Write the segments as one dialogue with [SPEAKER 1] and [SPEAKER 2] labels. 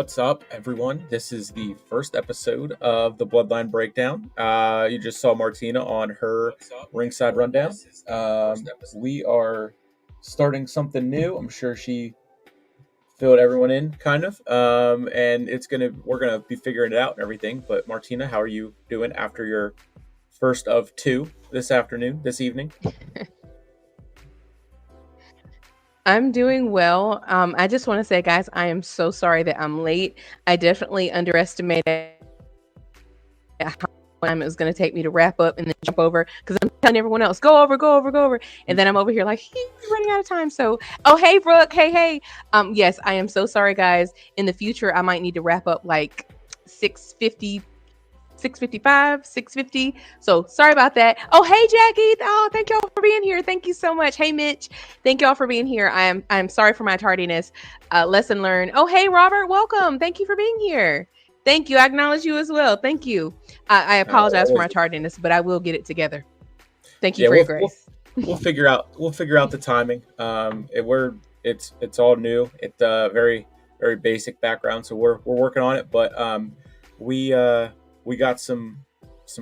[SPEAKER 1] What's up, everyone? This is the first episode of the Bloodline Breakdown. You just saw Martina on her ringside rundown. We are starting something new. I'm sure she filled everyone in, kind of. And we're gonna be figuring it out and everything. But Martina, how are you doing after your first of two this evening?
[SPEAKER 2] I'm doing well. I just want to say, guys, I am so sorry that I'm late. I definitely underestimated how time it was going to take me to wrap up and then jump over because I'm telling everyone else, go over, go over, go over. And then I'm over here like, he's running out of time. So, oh, hey, Brooke. Hey, hey. Yes, I am so sorry, guys. In the future, I might need to wrap up like 6:50 6:55, 6:50. So sorry about that. Oh, hey Jackie. Oh, thank y'all for being here. Thank you so much. Hey Mitch. Thank y'all for being here. I'm sorry for my tardiness. Lesson learned. Oh, hey Robert. Welcome. Thank you for being here. Thank you. I acknowledge you as well. Thank you. I apologize for my tardiness, but I will get it together. Thank you
[SPEAKER 1] Yeah,
[SPEAKER 2] for your grace.
[SPEAKER 1] we'll figure out the timing. It's all new. It's very basic background, so we're working on it. But we we got some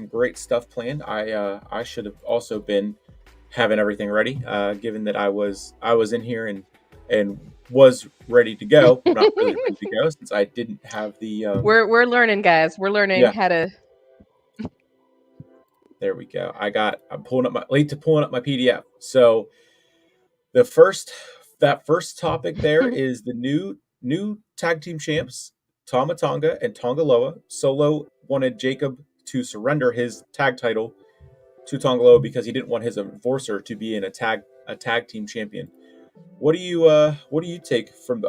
[SPEAKER 1] great stuff planned. I should have also been having everything ready, given that I was in here and was ready to go. Not really ready to go since I didn't have the
[SPEAKER 2] We're learning, guys. We're learning
[SPEAKER 1] yeah.
[SPEAKER 2] how to.
[SPEAKER 1] There we go. I'm pulling up my PDF. So the first topic there is the new tag team champs, Tama Tonga and Tonga Loa. Solo wanted Jacob to surrender his tag title to Tonga Loa because he didn't want his enforcer to be in a tag team champion. What do you take from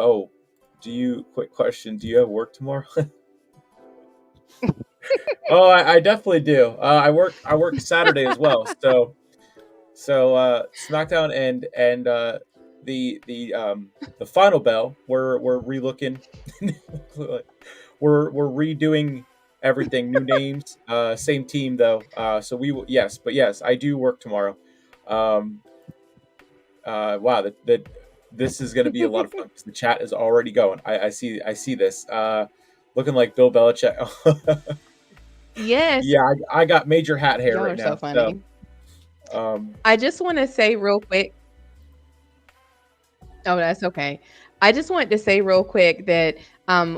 [SPEAKER 1] quick question, do you have work tomorrow? Oh, I definitely do. I work Saturday as well. So SmackDown and the final bell. We're relooking. we're redoing everything. New names. Same team though. So we will yes, I do work tomorrow. Um, wow, that this is going to be a lot of fun because the chat is already going. I see this. Looking like Bill Belichick.
[SPEAKER 2] Yes.
[SPEAKER 1] Yeah, I got major hat hair
[SPEAKER 2] Y'all
[SPEAKER 1] right
[SPEAKER 2] are
[SPEAKER 1] now.
[SPEAKER 2] so funny. I just want to say real quick. Oh, that's okay. I just wanted to say real quick that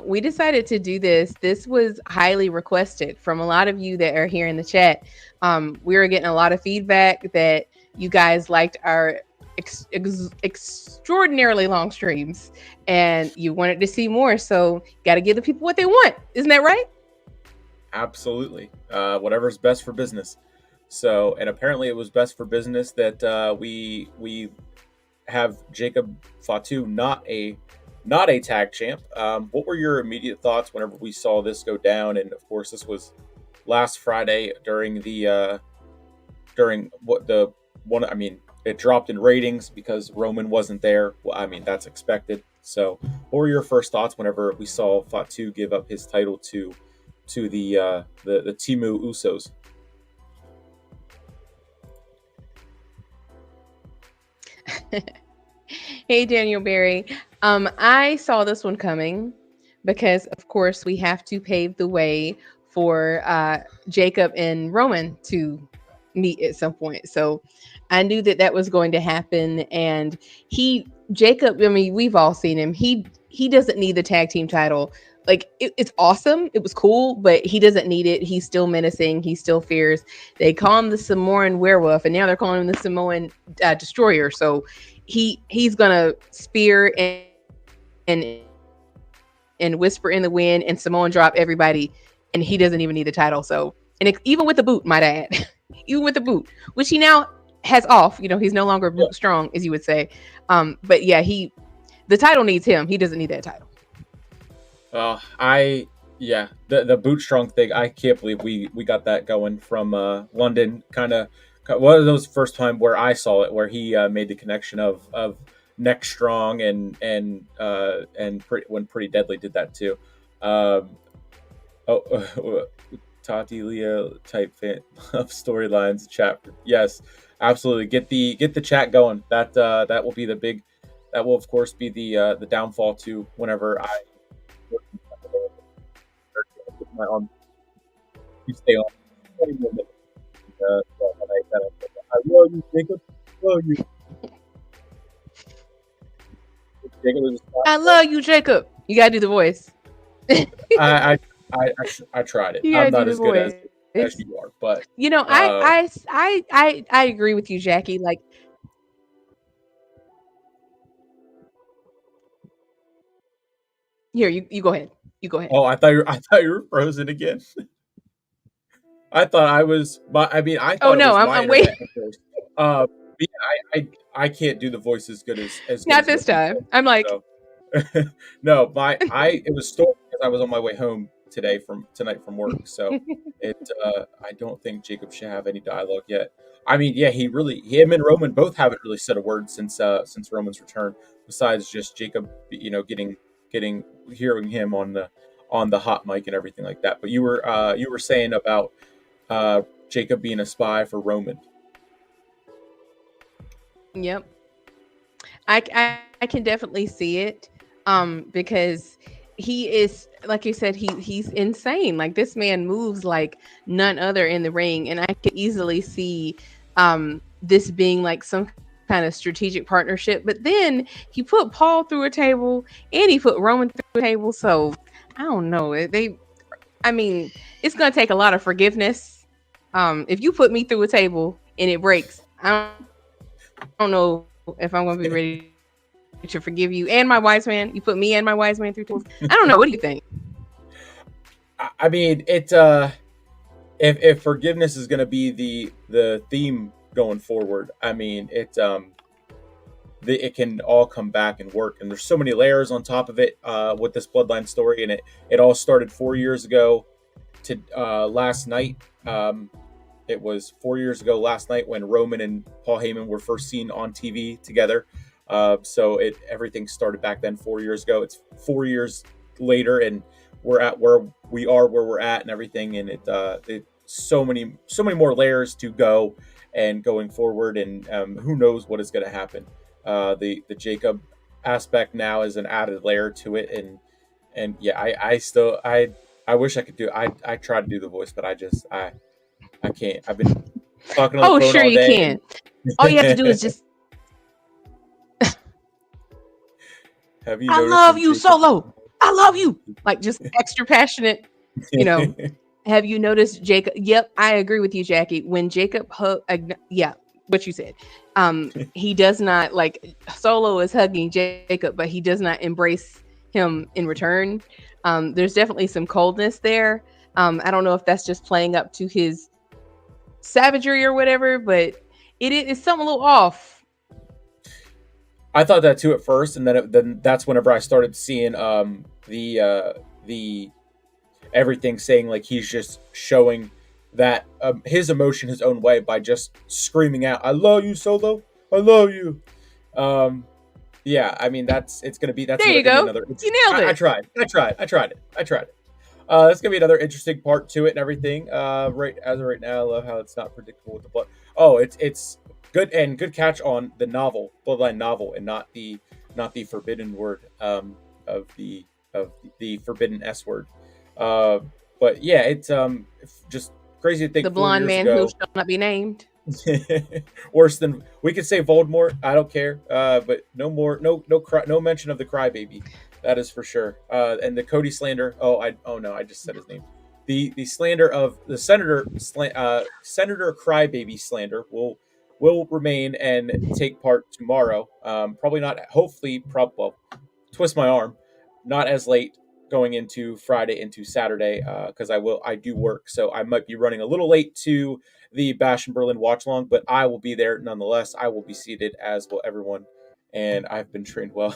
[SPEAKER 2] we decided to do this. This was highly requested from a lot of you that are here in the chat. We were getting a lot of feedback that you guys liked our extraordinarily long streams and you wanted to see more. So, got to give the people what they want. Isn't that right?
[SPEAKER 1] Absolutely. Whatever's best for business. So, and apparently it was best for business that we have Jacob Fatu not a tag champ. What were your immediate thoughts whenever we saw this go down? And of course, this was last Friday during what the one. I mean, it dropped in ratings because Roman wasn't there. Well, I mean, that's expected. So, what were your first thoughts whenever we saw Fatu give up his title to the Timu Usos?
[SPEAKER 2] Hey, Daniel Barry. I saw this one coming because, of course, we have to pave the way for Jacob and Roman to meet at some point. So I knew that that was going to happen. And Jacob, I mean, we've all seen him. He doesn't need the tag team title. Like it's awesome. It was cool, but he doesn't need it. He's still menacing. He still fears. They call him the Samoan werewolf, and now they're calling him the Samoan destroyer. So he's gonna spear and and whisper in the wind and Samoan drop everybody, and he doesn't even need the title. So even with the boot, might I add, even with the boot, which he now has off. He's no longer boot strong, as you would say. But yeah, the title needs him. He doesn't need that title.
[SPEAKER 1] The boot strong thing. I can't believe we got that going from London. Kind of one of those first time where I saw it, where he made the connection of neck strong and when Pretty Deadly did that too. Tati Leah type fan of storylines chat. Yes, absolutely. Get the chat going. That will be the big. That will of course be the downfall to whenever I my arm. You stay on 20 more minutes. I love you, Jacob. I love you. Jacob is
[SPEAKER 2] I love you, Jacob. You gotta do the voice. you
[SPEAKER 1] I, I, I tried it. I'm
[SPEAKER 2] gotta do
[SPEAKER 1] not
[SPEAKER 2] the
[SPEAKER 1] as good as
[SPEAKER 2] voice.
[SPEAKER 1] you are, but
[SPEAKER 2] You know,
[SPEAKER 1] uh,
[SPEAKER 2] I agree with you, Jackie. Like, here, you go ahead. You go ahead.
[SPEAKER 1] oh, I thought you were frozen again. I thought I was. I mean, I
[SPEAKER 2] Oh
[SPEAKER 1] thought it
[SPEAKER 2] no,
[SPEAKER 1] was my
[SPEAKER 2] I'm waiting.
[SPEAKER 1] internet at first. But yeah, I can't do the voice as good
[SPEAKER 2] Not
[SPEAKER 1] as
[SPEAKER 2] this
[SPEAKER 1] what you
[SPEAKER 2] time.
[SPEAKER 1] did.
[SPEAKER 2] I'm like,
[SPEAKER 1] So no, it was stored because I was on my way home tonight from work. So it I don't think Jacob should have any dialogue yet. I mean, yeah, him and Roman both haven't really said a word since Roman's return, besides just Jacob, getting hearing him on the hot mic and everything like that. But you were saying about uh Jacob being a spy for Roman.
[SPEAKER 2] yep. I can definitely see it. Because he is, like you said, he's insane. Like, this man moves like none other in the ring, and I could easily see this being like some kind of strategic partnership. But then he put Paul through a table, and he put Roman through a table. So I don't know. I mean, it's gonna take a lot of forgiveness. If you put me through a table and it breaks, I don't know if I'm gonna be ready to forgive you and my wise man. You put me and my wise man through tools. I don't know. What do you think?
[SPEAKER 1] I mean, if forgiveness is going to be the theme going forward, I mean, it can all come back and work. And there's so many layers on top of it with this bloodline story, and it all started 4 years ago to last night. It was 4 years ago last night when Roman and Paul Heyman were first seen on TV together. So everything started back then 4 years ago. It's 4 years later, and we're at where we are, where we're at, and everything. And it so many more layers to go, and going forward, and who knows what is going to happen. The Jacob aspect now is an added layer to it, and yeah, I wish I could do. I try to do the voice, but I can't. I've been talking on the
[SPEAKER 2] Oh,
[SPEAKER 1] phone
[SPEAKER 2] sure
[SPEAKER 1] all
[SPEAKER 2] you
[SPEAKER 1] day,
[SPEAKER 2] can. All you have to do is
[SPEAKER 1] and
[SPEAKER 2] just,
[SPEAKER 1] have you
[SPEAKER 2] I
[SPEAKER 1] noticed
[SPEAKER 2] love
[SPEAKER 1] when
[SPEAKER 2] you,
[SPEAKER 1] Jacob?
[SPEAKER 2] Solo. I love you. Like, just extra passionate, you know. Have you noticed Jacob? Yep, I agree with you, Jackie. When Jacob, yeah, what you said. He does not, like, Solo is hugging Jacob, but he does not embrace him in return. There's definitely some coldness there. I don't know if that's just playing up to his savagery or whatever, but it's something a little off.
[SPEAKER 1] I thought that too at first, and then that's whenever I started seeing the everything saying like he's just showing that his emotion his own way by just screaming out, "I love you, Solo. I love you." Um, yeah, I mean that's
[SPEAKER 2] There you
[SPEAKER 1] gonna be
[SPEAKER 2] go.
[SPEAKER 1] another.
[SPEAKER 2] You nailed
[SPEAKER 1] I
[SPEAKER 2] it.
[SPEAKER 1] tried. I tried it. That's gonna be another interesting part to it and everything. Right as of right now, I love how it's not predictable with the blood. Oh, it's good, and good catch on the novel, Bloodline novel, and not the forbidden word of the forbidden S word. Uh, but yeah, it's just crazy to think
[SPEAKER 2] The
[SPEAKER 1] four
[SPEAKER 2] blonde
[SPEAKER 1] years
[SPEAKER 2] man who
[SPEAKER 1] ago.
[SPEAKER 2] shall not be named.
[SPEAKER 1] Worse than we could say Voldemort. I don't care. But no more, no mention of the crybaby. That is for sure. And the Cody slander. Oh no, I just said his name. The slander of the Senator Crybaby slander will remain and take part tomorrow. Probably not. Hopefully, well, twist my arm. Not as late going into Friday into Saturday because I do work, so I might be running a little late to the Bash in Berlin watch along, but I will be there nonetheless. I will be seated as will everyone, and I've been trained well.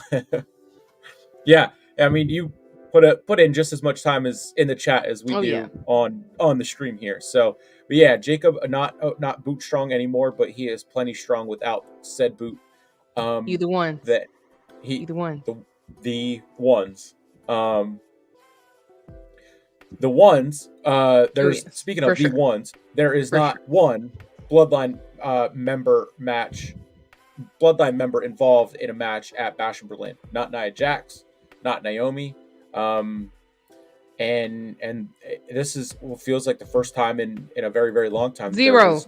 [SPEAKER 1] Yeah, I mean you put in just as much time as in the chat as we
[SPEAKER 2] Oh yeah,
[SPEAKER 1] do on the stream here. So, but yeah, Jacob not boot strong anymore, but he is plenty strong without said boot.
[SPEAKER 2] you
[SPEAKER 1] Um,
[SPEAKER 2] the ones.
[SPEAKER 1] that he
[SPEAKER 2] You the one.
[SPEAKER 1] the the ones. Um, the ones.
[SPEAKER 2] Oh
[SPEAKER 1] There's
[SPEAKER 2] yes,
[SPEAKER 1] speaking
[SPEAKER 2] for
[SPEAKER 1] of the
[SPEAKER 2] sure,
[SPEAKER 1] ones. There is
[SPEAKER 2] for sure.
[SPEAKER 1] not one bloodline bloodline member involved in a match at Bash in Berlin. Not Nia Jax, not Naomi. Um, and this feels like the first time in a very, very long time that
[SPEAKER 2] Zero.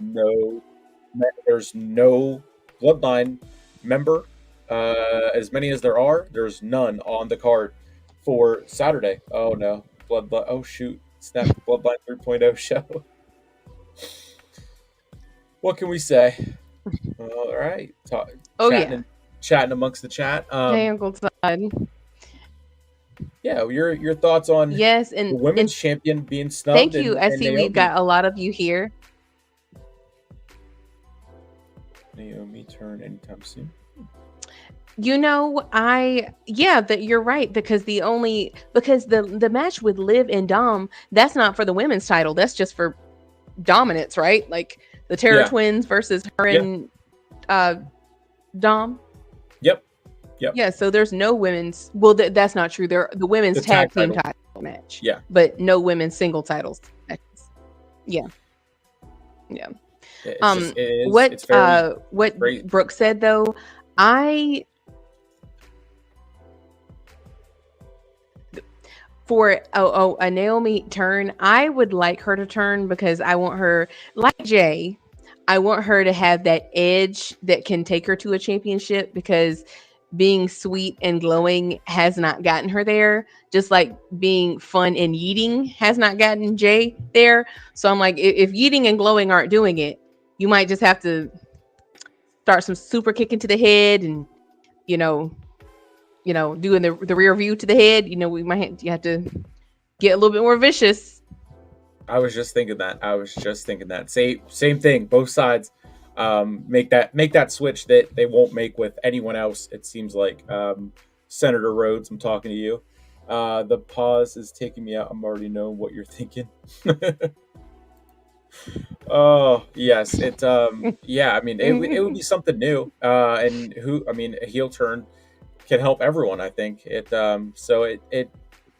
[SPEAKER 1] there's no Bloodline member. As many as there are, there's none on the card for Saturday. Oh no, Bloodline! Oh shoot, snap! Bloodline 3.0 show. What can we say? All right,
[SPEAKER 2] Oh yeah.
[SPEAKER 1] chatting amongst the chat.
[SPEAKER 2] Hey, Uncle Todd.
[SPEAKER 1] Yeah, your thoughts on
[SPEAKER 2] Yes,
[SPEAKER 1] the
[SPEAKER 2] and
[SPEAKER 1] women's champion being snubbed
[SPEAKER 2] thank you. I
[SPEAKER 1] and
[SPEAKER 2] see we've
[SPEAKER 1] Naomi
[SPEAKER 2] got a lot of you here.
[SPEAKER 1] turn anytime soon.
[SPEAKER 2] That you're right, because the match with Liv and Dom, that's not for the women's title. That's just for dominance, right? Like the Terror
[SPEAKER 1] Yeah,
[SPEAKER 2] Twins versus her
[SPEAKER 1] yeah,
[SPEAKER 2] and uh Dom.
[SPEAKER 1] yep, yep.
[SPEAKER 2] Yeah, so there's no women's. Well, that's not true. There the women's
[SPEAKER 1] The tag
[SPEAKER 2] tag team
[SPEAKER 1] titles.
[SPEAKER 2] title match,
[SPEAKER 1] Yeah,
[SPEAKER 2] but no women's single titles matches. Yeah, yeah.
[SPEAKER 1] it's just it is.
[SPEAKER 2] What
[SPEAKER 1] It's very
[SPEAKER 2] what
[SPEAKER 1] great.
[SPEAKER 2] Brooke said though, I for a Naomi turn, I would like her to turn because I want her, like Jay, I want her to have that edge that can take her to a championship, because being sweet and glowing has not gotten her there, just like being fun and yeeting has not gotten Jay there. So I'm like, if yeeting and glowing aren't doing it, you might just have to start some super kicking to the head, and you know, doing the rear view to the head. We might you have to get a little bit more vicious.
[SPEAKER 1] I was just thinking that. Same thing. Both sides make that switch that they won't make with anyone else. It seems like Senator Rhodes. I'm talking to you. The pause is taking me out. I'm already knowing what you're thinking. Oh yes, yeah. I mean, it would be something new. And a heel turn can help everyone. I think it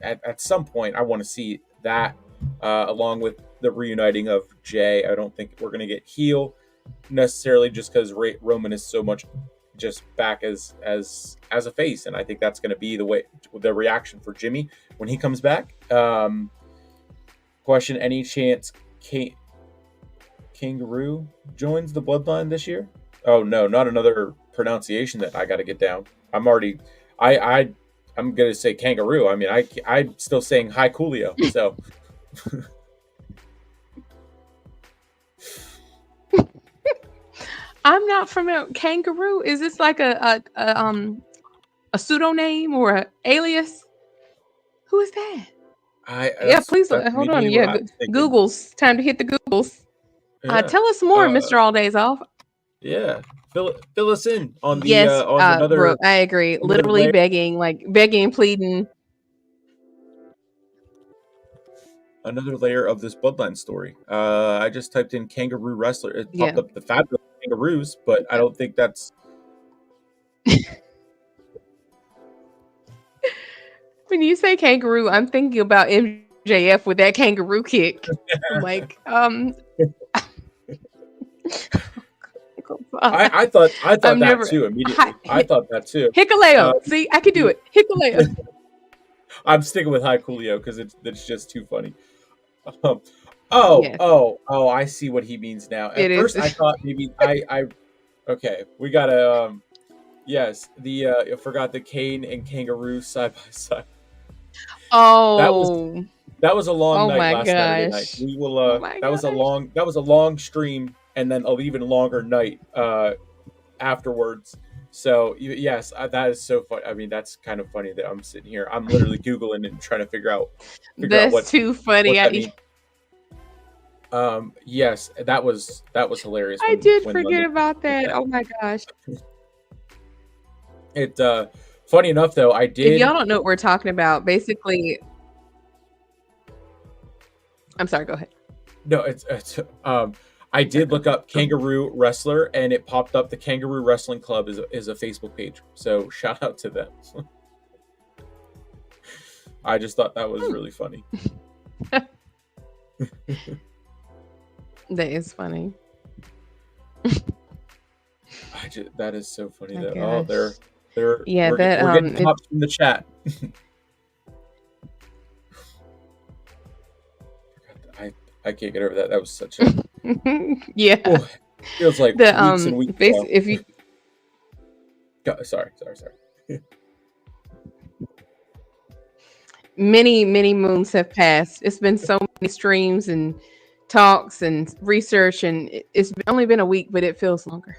[SPEAKER 1] at some point I want to see that along with the reuniting of Jay. I don't think we're gonna get heel necessarily just because Roman is so much just back as a face, and I think that's going to be the reaction for Jimmy when he comes back. Question: any chance Kangaroo joins the Bloodline this year? Oh no, not another pronunciation that I got to get down. I'm gonna say Kangaroo. I mean, I'm still saying Hi Coolio. So
[SPEAKER 2] I'm not familiar. Kangaroo, is this like a pseudonym or a alias? Who is that? Yeah, please
[SPEAKER 1] that's
[SPEAKER 2] hold on.
[SPEAKER 1] immediately what
[SPEAKER 2] Yeah,
[SPEAKER 1] I was thinking.
[SPEAKER 2] Google's time to hit the Googles.
[SPEAKER 1] Yeah.
[SPEAKER 2] Tell us more,
[SPEAKER 1] Uh,
[SPEAKER 2] Mr. All Days Off.
[SPEAKER 1] yeah. Fill us in on the
[SPEAKER 2] Yes,
[SPEAKER 1] on
[SPEAKER 2] Brooke, I agree.
[SPEAKER 1] another
[SPEAKER 2] Literally
[SPEAKER 1] layer
[SPEAKER 2] begging, like begging, pleading.
[SPEAKER 1] another layer of this Bloodline story. I just typed in kangaroo wrestler. It popped
[SPEAKER 2] Yeah.
[SPEAKER 1] up the fabulous kangaroos, but I
[SPEAKER 2] Yeah.
[SPEAKER 1] don't think that's.
[SPEAKER 2] When you say kangaroo, I'm thinking about MJF with that kangaroo kick. I'm like,
[SPEAKER 1] I thought
[SPEAKER 2] I'm
[SPEAKER 1] that
[SPEAKER 2] never
[SPEAKER 1] too immediately. I thought that too.
[SPEAKER 2] Hikaleo. See, I can do it. Hikaleo.
[SPEAKER 1] I'm sticking with High Coolio because it's just too funny.
[SPEAKER 2] Yes,
[SPEAKER 1] I see what he means now.
[SPEAKER 2] it
[SPEAKER 1] At
[SPEAKER 2] is.
[SPEAKER 1] first, I thought maybe I okay. We gotta yes, I forgot the cane and kangaroo side by side. That was
[SPEAKER 2] Oh,
[SPEAKER 1] that was a long
[SPEAKER 2] oh
[SPEAKER 1] night
[SPEAKER 2] my
[SPEAKER 1] last Saturday night.
[SPEAKER 2] gosh.
[SPEAKER 1] We will
[SPEAKER 2] Oh my gosh.
[SPEAKER 1] that was a long stream and then an even longer night afterwards. So yes, that is so funny. I mean, that's kind of funny that I'm sitting here. I'm literally googling and trying to figure out
[SPEAKER 2] That's too funny.
[SPEAKER 1] what that means. Yes, that was hilarious
[SPEAKER 2] I
[SPEAKER 1] when
[SPEAKER 2] did forget
[SPEAKER 1] London
[SPEAKER 2] about
[SPEAKER 1] did
[SPEAKER 2] that.
[SPEAKER 1] that.
[SPEAKER 2] Oh my gosh.
[SPEAKER 1] It funny enough though, I
[SPEAKER 2] If y'all
[SPEAKER 1] did
[SPEAKER 2] don't know what we're talking about, basically, I'm sorry, go ahead.
[SPEAKER 1] no, I did look up kangaroo wrestler and it popped up the Kangaroo Wrestling Club is a Facebook page. So shout out to them. I just thought that was really funny.
[SPEAKER 2] That is funny.
[SPEAKER 1] That is so funny
[SPEAKER 2] My
[SPEAKER 1] though. Oh,
[SPEAKER 2] gosh.
[SPEAKER 1] they're
[SPEAKER 2] Yeah,
[SPEAKER 1] we're
[SPEAKER 2] that
[SPEAKER 1] getting pops from the chat. I can't get over that. That was such a
[SPEAKER 2] Yeah.
[SPEAKER 1] oh, feels like
[SPEAKER 2] The
[SPEAKER 1] weeks and weeks ago.
[SPEAKER 2] if you
[SPEAKER 1] Sorry.
[SPEAKER 2] many moons have passed. It's been so many streams and talks and research, and it's only been a week, but it feels longer.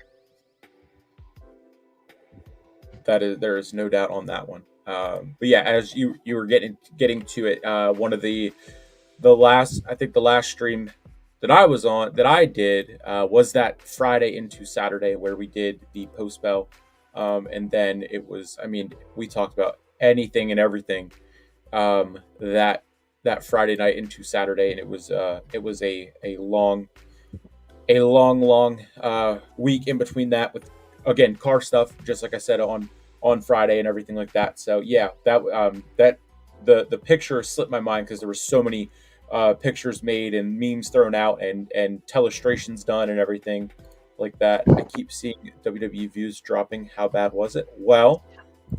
[SPEAKER 1] That is, there is no doubt on that one. But yeah, as you were getting to it, one of the last, I think the last stream that I was on, that I did, was that Friday into Saturday where we did the post bell, and then it was, I mean, we talked about anything and everything, that Friday night into Saturday, and it was a long week in between that with, again, car stuff, just like I said on Friday and everything like that. So yeah, that the picture slipped my mind because there were so many pictures made and memes thrown out and telestrations done and everything like that. I keep seeing WWE views dropping. How bad was it? Well,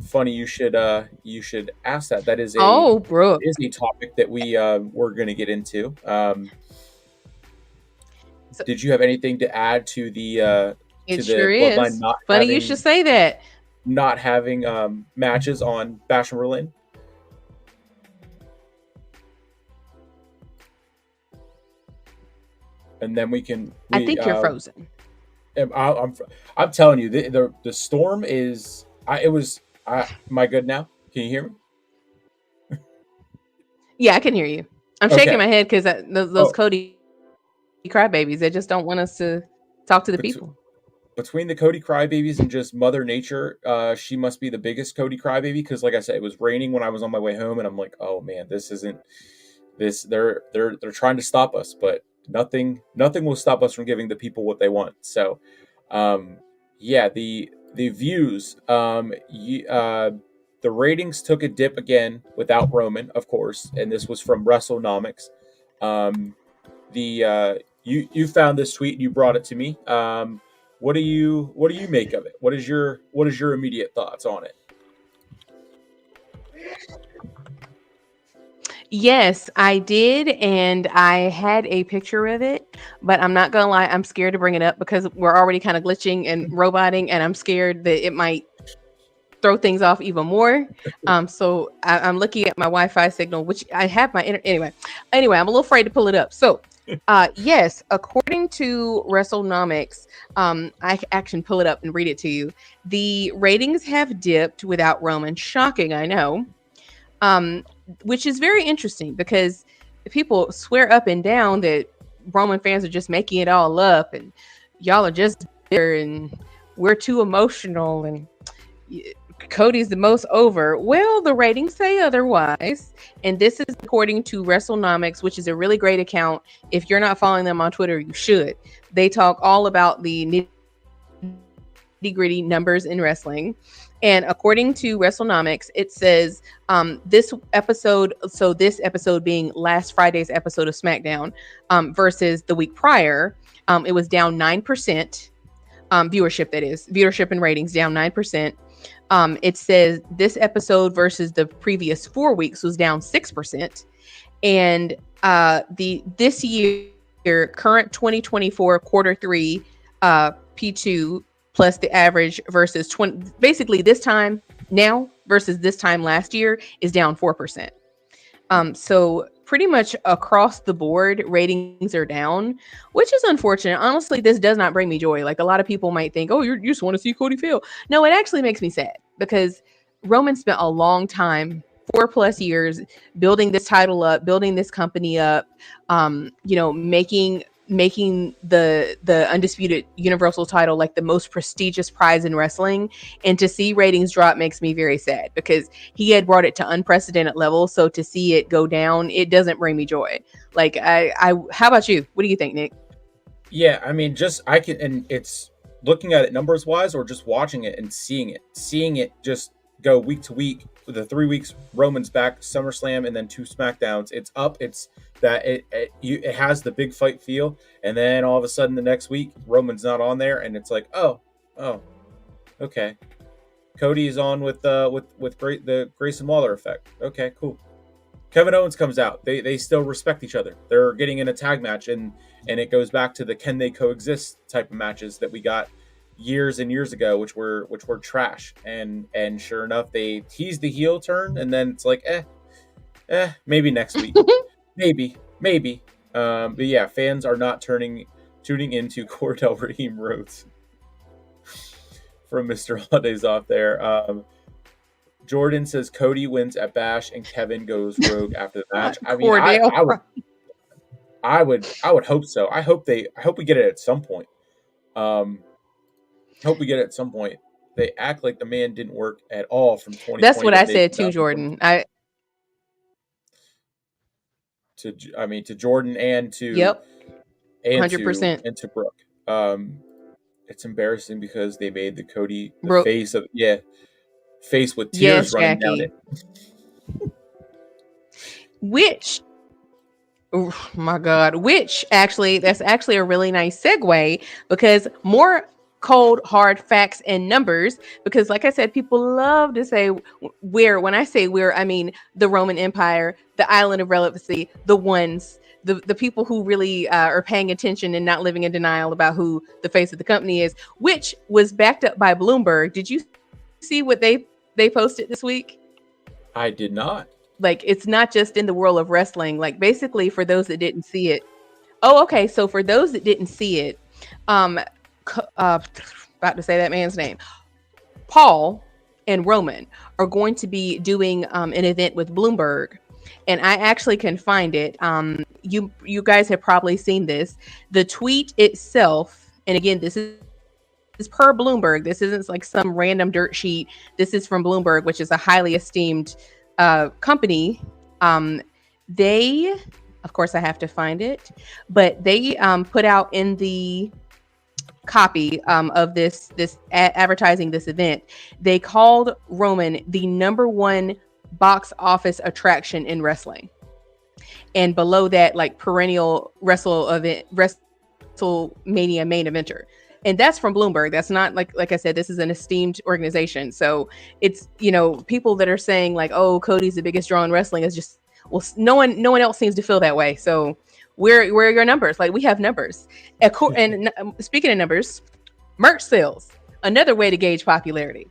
[SPEAKER 1] funny you should ask that. That
[SPEAKER 2] Oh, Brooke.
[SPEAKER 1] is a topic that we're going to get into.
[SPEAKER 2] So
[SPEAKER 1] Did you have anything to add
[SPEAKER 2] it
[SPEAKER 1] to
[SPEAKER 2] sure
[SPEAKER 1] the Bloodline
[SPEAKER 2] is. Funny you should say that.
[SPEAKER 1] not having matches on Bash and Berlin? And then
[SPEAKER 2] I
[SPEAKER 1] we
[SPEAKER 2] think you're frozen.
[SPEAKER 1] I'm telling you, the storm is I it was I am I good now? Can you hear me?
[SPEAKER 2] Yeah, I can hear you. I'm shaking
[SPEAKER 1] Okay.
[SPEAKER 2] my head because those
[SPEAKER 1] Oh,
[SPEAKER 2] Cody crybabies, they just don't want us to talk to the
[SPEAKER 1] bet-
[SPEAKER 2] people.
[SPEAKER 1] between the Cody crybabies and just Mother Nature, she must be the biggest Cody crybaby because, like I said, it was raining when I was on my way home, and I'm like, oh man, this isn't this. They're trying to stop us, but nothing will stop us from giving the people what they want. So, um, yeah, the views, the ratings took a dip again without Roman, of course, and this was from WrestleNomics. Um, the you found this tweet and you brought it to me. What do you make of it? What is your immediate thoughts on it?
[SPEAKER 2] Yes, I did, and I had a picture of it, but I'm not gonna lie, I'm scared to bring it up because we're already kind of glitching and roboting, and I'm scared that it might throw things off even more. So I'm looking at my Wi-Fi signal, which I have my anyway. Anyway, I'm a little afraid to pull it up. So, yes, according to WrestleNomics, I can pull it up and read it to you. The ratings have dipped without Roman. Shocking, I know. Um, which is very interesting because people swear up and down that Roman fans are just making it all up and y'all are just bitter and we're too emotional and Cody's the most over. Well, the ratings say otherwise. And this is according to WrestleNomics, which is a really great account. If you're not following them on Twitter, you should. They talk all about the nitty gritty numbers in wrestling. And according to WrestleNomics, it says this episode, so this episode being last Friday's episode of SmackDown versus the week prior, it was down 9%. Viewership, that is, viewership and ratings down 9%. It says this episode versus the previous 4 weeks was down 6%. And the this year, current 2024 quarter three P2 plus the average versus 20, basically this time now versus this time last year is down 4%. So pretty much across the board, ratings are down, which is unfortunate. Honestly, this does not bring me joy. Like a lot of people might think, oh, you just want to see Cody fail. No, it actually makes me sad because Roman spent a long time, 4+ years, building this title up, building this company up, making the undisputed universal title like the most prestigious prize in wrestling, and to see ratings drop makes me very sad because he had brought it to unprecedented levels. So to see it go down, it doesn't bring me joy. Like I how about you? What do you think, Nick?
[SPEAKER 1] Yeah, I mean, just I can, and it's looking at it numbers wise, or just watching it and seeing it just go week to week. For the 3 weeks, Roman's back, SummerSlam, and then 2 SmackDowns. It's up. It's that it has the big fight feel, and then all of a sudden the next week Roman's not on there, and it's like, oh, okay. Cody is on with the Grayson Waller effect. Okay, cool. Kevin Owens comes out. They still respect each other. They're getting in a tag match, and it goes back to the can they coexist type of matches that we got years and years ago, which were trash. And sure enough, they teased the heel turn, and then it's like, maybe next week, maybe. But yeah, fans are not tuning into Cordell Raheem Rhodes from Mr. Holiday's off there. Jordan says Cody wins at Bash and Kevin goes rogue after the match. I mean,
[SPEAKER 2] Cordell.
[SPEAKER 1] I would hope so. I hope we get it at some point. Hope we get it at some point. They act like the man didn't work at all from 2020.
[SPEAKER 2] That's what I said too, Jordan.
[SPEAKER 1] To Jordan and to
[SPEAKER 2] Yep.
[SPEAKER 1] and
[SPEAKER 2] 100%.
[SPEAKER 1] to Brooke. It's embarrassing because they made the Cody the
[SPEAKER 2] Brooke.
[SPEAKER 1] face with tears running
[SPEAKER 2] Jackie.
[SPEAKER 1] down it.
[SPEAKER 2] Which, oh my God, that's actually a really nice segue, because more cold, hard facts and numbers, because like I said, people love to say when I say we're, I mean the Roman Empire, the Island of Relevancy, the ones, the people who really are paying attention and not living in denial about who the face of the company is, which was backed up by Bloomberg. Did you see what they posted this week?
[SPEAKER 1] I did not.
[SPEAKER 2] Like, it's not just in the world of wrestling. Like, basically, for those that didn't see it. Oh, okay. So for those that didn't see it, about to say that man's name, Paul and Roman are going to be doing an event with Bloomberg, and I actually can find it. You guys have probably seen this. The tweet itself, and again, this is per Bloomberg. This isn't like some random dirt sheet. This is from Bloomberg, which is a highly esteemed company. They, of course, I have to find it, but they put out in the copy of this advertising this event, they called Roman the #1 box office attraction in wrestling, and below that, like, perennial WrestleMania main eventer. And that's from Bloomberg. That's not like I said, this is an esteemed organization. So it's, people that are saying like, oh, Cody's the biggest draw in wrestling is just, well, no one else seems to feel that way. So where are your numbers? Like, we have numbers. And speaking of numbers, merch sales, another way to gauge popularity.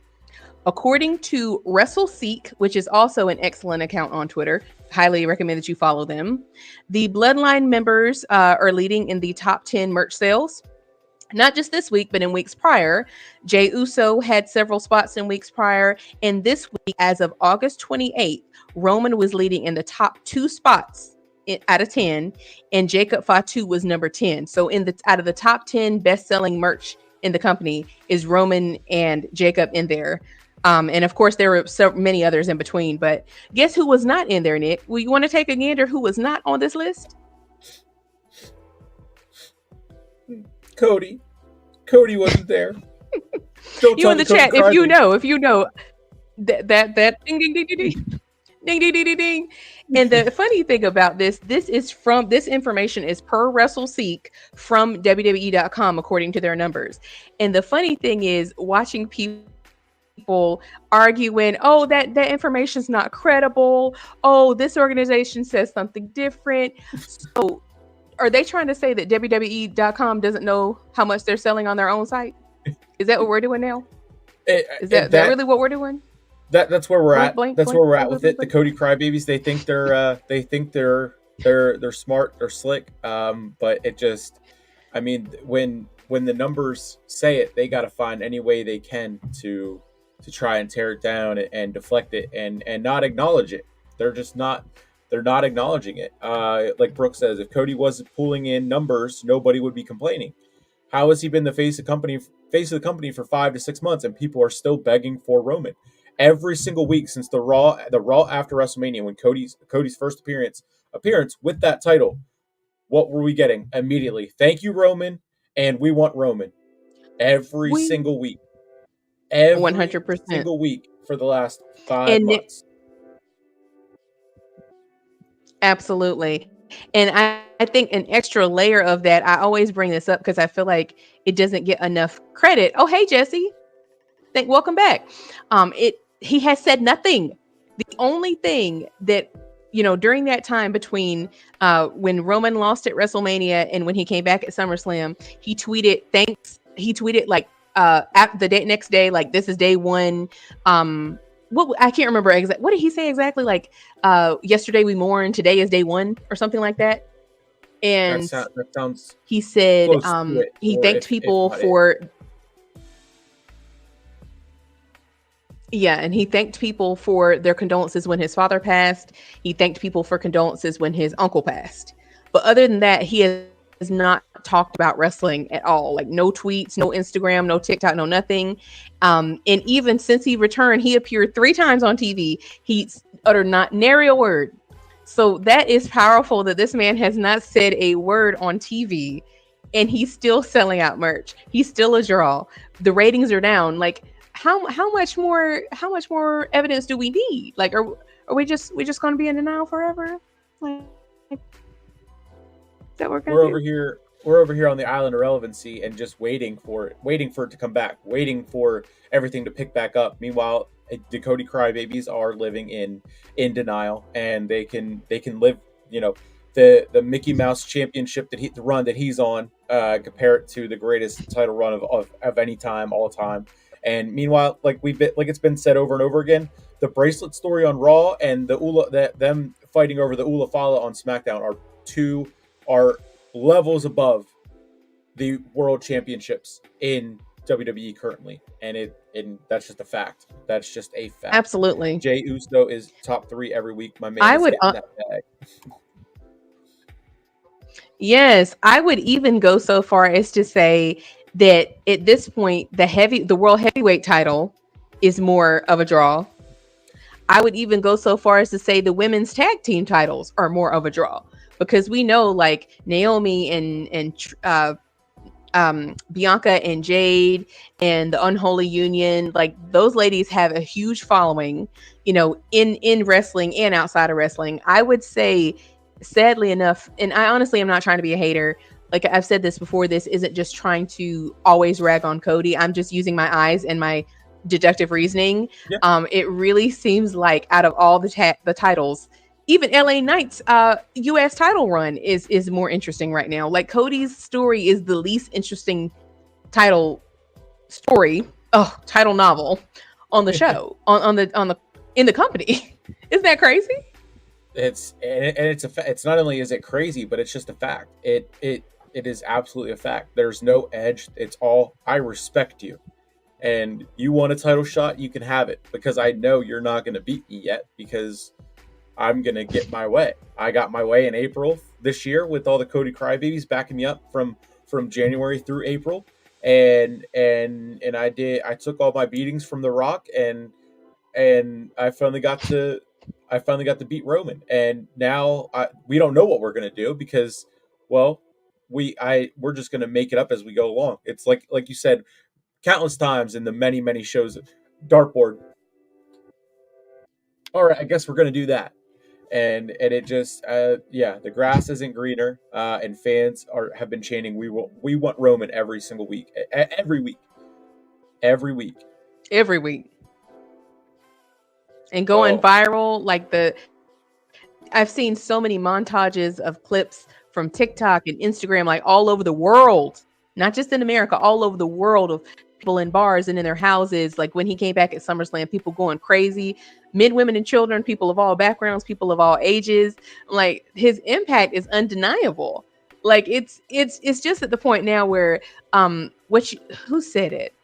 [SPEAKER 2] According to WrestleSeek, which is also an excellent account on Twitter, highly recommend that you follow them. The Bloodline members are leading in the top 10 merch sales. Not just this week, but in weeks prior. Jey Uso had several spots in weeks prior. And this week, as of August 28th, Roman was leading in the top 2 spots out of 10. And Jacob Fatu was number 10. So out of the top 10 best-selling merch in the company is Roman and Jacob in there. And of course, there were so many others in between. But guess who was not in there, Nick? Well, you want to take a gander who was not on this list?
[SPEAKER 1] Cody wasn't there.
[SPEAKER 2] You in the chat, if you know that ding ding ding ding ding ding ding ding ding. And the funny thing about this information is per WrestleSeek from WWE.com according to their numbers. And the funny thing is, watching people arguing, oh, that information's not credible. Oh, this organization says something different. So are they trying to say that WWE.com doesn't know how much they're selling on their own site? Is that what we're doing now? Is that really what we're doing?
[SPEAKER 1] That's where we're at. That's where we're at with it. The Cody crybabies, they think they're smart, they're slick. But it just, I mean, when the numbers say it, they got to find any way they can to try and tear it down and deflect it and not acknowledge it. They're not acknowledging it. Like Brooke says, if Cody wasn't pulling in numbers, nobody would be complaining. How has he been the face of the company for 5 to 6 months, and people are still begging for Roman every single week since the Raw after WrestleMania, when Cody's first appearance with that title? What were we getting immediately? Thank you, Roman, and we want Roman every single week. Every
[SPEAKER 2] 100%
[SPEAKER 1] single week for the last 5 months.
[SPEAKER 2] Absolutely. And I think an extra layer of that, I always bring this up because I feel like it doesn't get enough credit. Oh, hey, Jesse. Welcome back. He has said nothing. The only thing that during that time between when Roman lost at WrestleMania and when he came back at SummerSlam, he tweeted thanks. He tweeted like at the next day, like this is day one. What I can't remember exactly. What did he say exactly? Like yesterday we mourned, today is day one, or something like that. And
[SPEAKER 1] That sounds
[SPEAKER 2] he said
[SPEAKER 1] close to it,
[SPEAKER 2] he
[SPEAKER 1] or
[SPEAKER 2] thanked
[SPEAKER 1] if
[SPEAKER 2] people
[SPEAKER 1] not it.
[SPEAKER 2] for and he thanked people for their condolences when his father passed. He thanked people for condolences when his uncle passed. But other than that, he has not talked about wrestling at all. Like no tweets, no Instagram, no TikTok, no nothing. And even since he returned, he appeared 3 times on TV. He uttered not nary a word. So that is powerful that this man has not said a word on TV, and he's still selling out merch. He's still a draw. The ratings are down. Like how much more evidence do we need? Like are we just going to be in denial forever? Like is that what we're
[SPEAKER 1] We're
[SPEAKER 2] going to
[SPEAKER 1] over
[SPEAKER 2] do?
[SPEAKER 1] here. We're over here on the island of relevancy and just waiting for it to come back, waiting for everything to pick back up. Meanwhile, the Cody crybabies are living in denial, and they can live. The Mickey Mouse Championship the run that he's on, compare it to the greatest title run of any time, all time. And meanwhile, like it's been said over and over again, the bracelet story on Raw and the Ula that them fighting over the Ula Fala on SmackDown are levels above the world championships in WWE currently, and that's just a fact. That's just a fact.
[SPEAKER 2] Absolutely.
[SPEAKER 1] Jey Uso is top 3 every week. My man
[SPEAKER 2] I
[SPEAKER 1] is
[SPEAKER 2] would
[SPEAKER 1] getting that bag.
[SPEAKER 2] Yes, I would even go so far as to say that at this point the world heavyweight title is more of a draw. I would even go so far as to say the women's tag team titles are more of a draw, because we know like Naomi and Bianca and Jade and the Unholy Union, like those ladies have a huge following, in wrestling and outside of wrestling. I would say, sadly enough, and I honestly am not trying to be a hater. Like I've said this before, this isn't just trying to always rag on Cody. I'm just using my eyes and my deductive reasoning.
[SPEAKER 1] Yeah,
[SPEAKER 2] It really seems like out of all the titles, even LA Knight's US title run is more interesting right now. Like Cody's story is the least interesting title story, title novel on the show, on the in the company. Isn't that crazy?
[SPEAKER 1] it's not only is it crazy, but it's just a fact. It is absolutely a fact. There's no edge. It's all, I respect you, and you want a title shot, you can have it, because I know you're not going to beat me yet, because I'm gonna get my way. I got my way in April this year with all the Cody crybabies backing me up from January through April, and I took all my beatings from The Rock, and I finally got to beat Roman, and now we don't know what we're gonna do, because, well, we're just gonna make it up as we go along. It's like you said countless times in the many shows, dartboard. All right, I guess we're gonna do that. And it just, yeah, the grass isn't greener, and fans have been chanting, we want Roman every single week, every week.
[SPEAKER 2] Every week. And going
[SPEAKER 1] Oh,
[SPEAKER 2] viral, like I've seen so many montages of clips from TikTok and Instagram, like all over the world, not just in America, all over the world, of people in bars and in their houses. Like when he came back at SummerSlam, people going crazy, men, women, and children, people of all backgrounds, people of all ages. Like his impact is undeniable. Like it's just at the point now where who said it?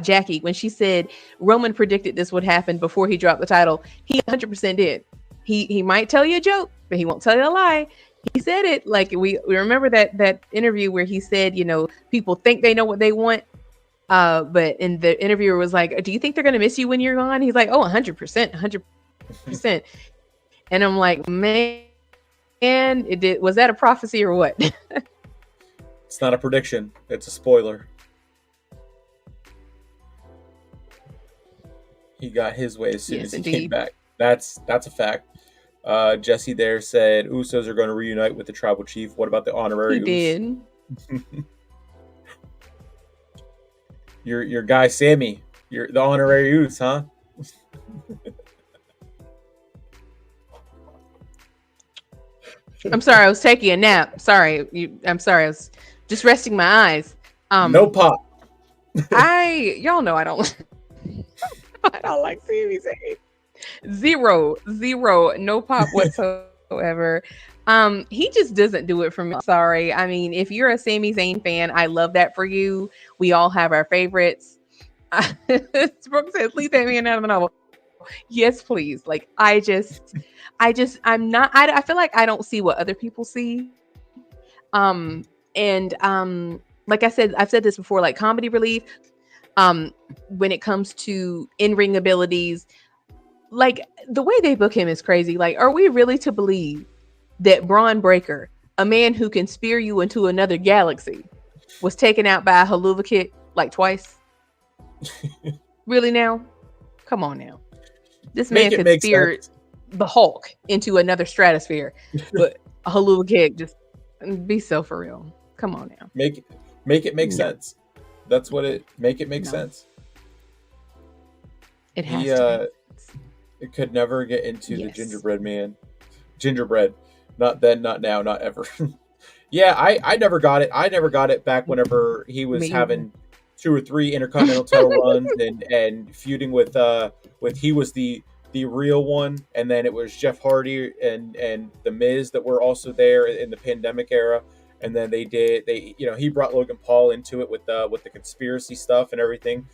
[SPEAKER 2] Jackie, when she said Roman predicted this would happen before he dropped the title, he 100% did. He might tell you a joke, but he won't tell you a lie. He said it. Like we remember that interview where he said, people think they know what they want, but and the interviewer was like, "Do you think they're gonna miss you when you're gone?" He's like, "Oh, 100%, 100%." And I'm like, man, was that a prophecy or what?
[SPEAKER 1] it's not a prediction, it's a spoiler. He got his way as soon
[SPEAKER 2] Yes,
[SPEAKER 1] as he came
[SPEAKER 2] indeed.
[SPEAKER 1] back. That's a fact. Jesse there said Usos are going to reunite with the tribal chief. What about the
[SPEAKER 2] He
[SPEAKER 1] honorary Us?
[SPEAKER 2] did.
[SPEAKER 1] Your guy Sammy, you're the honorary Us, huh?
[SPEAKER 2] I'm sorry, I was taking a nap. I'm sorry, I was just resting my eyes.
[SPEAKER 1] No pop.
[SPEAKER 2] Y'all know I don't I don't like Sami Zayn. Zero, no pop whatsoever. He just doesn't do it for me. Sorry. I mean, if you're a Sami Zayn fan, I love that for you. We all have our favorites. Brooke says, leave that man out of the novel. Yes, please. Like, I'm not, I feel like I don't see what other people see. Like I said, I've said this before, like comedy relief, um, when it comes to in ring abilities, like the way they book him is crazy. Like, are we really to believe that Braun Breaker, a man who can spear you into another galaxy, was taken out by a haluva kick like twice? Really now? Come on now. This
[SPEAKER 1] Make
[SPEAKER 2] man
[SPEAKER 1] it
[SPEAKER 2] could
[SPEAKER 1] make
[SPEAKER 2] spear
[SPEAKER 1] sense.
[SPEAKER 2] the Hulk into another stratosphere, but a haluva kick, just be so for real. Come on now.
[SPEAKER 1] Make make it make
[SPEAKER 2] No,
[SPEAKER 1] sense. That's what it make it make
[SPEAKER 2] no.
[SPEAKER 1] sense.
[SPEAKER 2] It
[SPEAKER 1] He
[SPEAKER 2] has to make sense.
[SPEAKER 1] it could never get into the
[SPEAKER 2] Yes.
[SPEAKER 1] gingerbread man. Gingerbread. Not then, not now, not ever. Yeah, I never got it. I never got it back whenever he was
[SPEAKER 2] Me either.
[SPEAKER 1] having two or three intercontinental title runs and feuding with he was the real one, and then it was Jeff Hardy and the Miz that were also there in the pandemic era, and then they he brought Logan Paul into it with the conspiracy stuff and everything,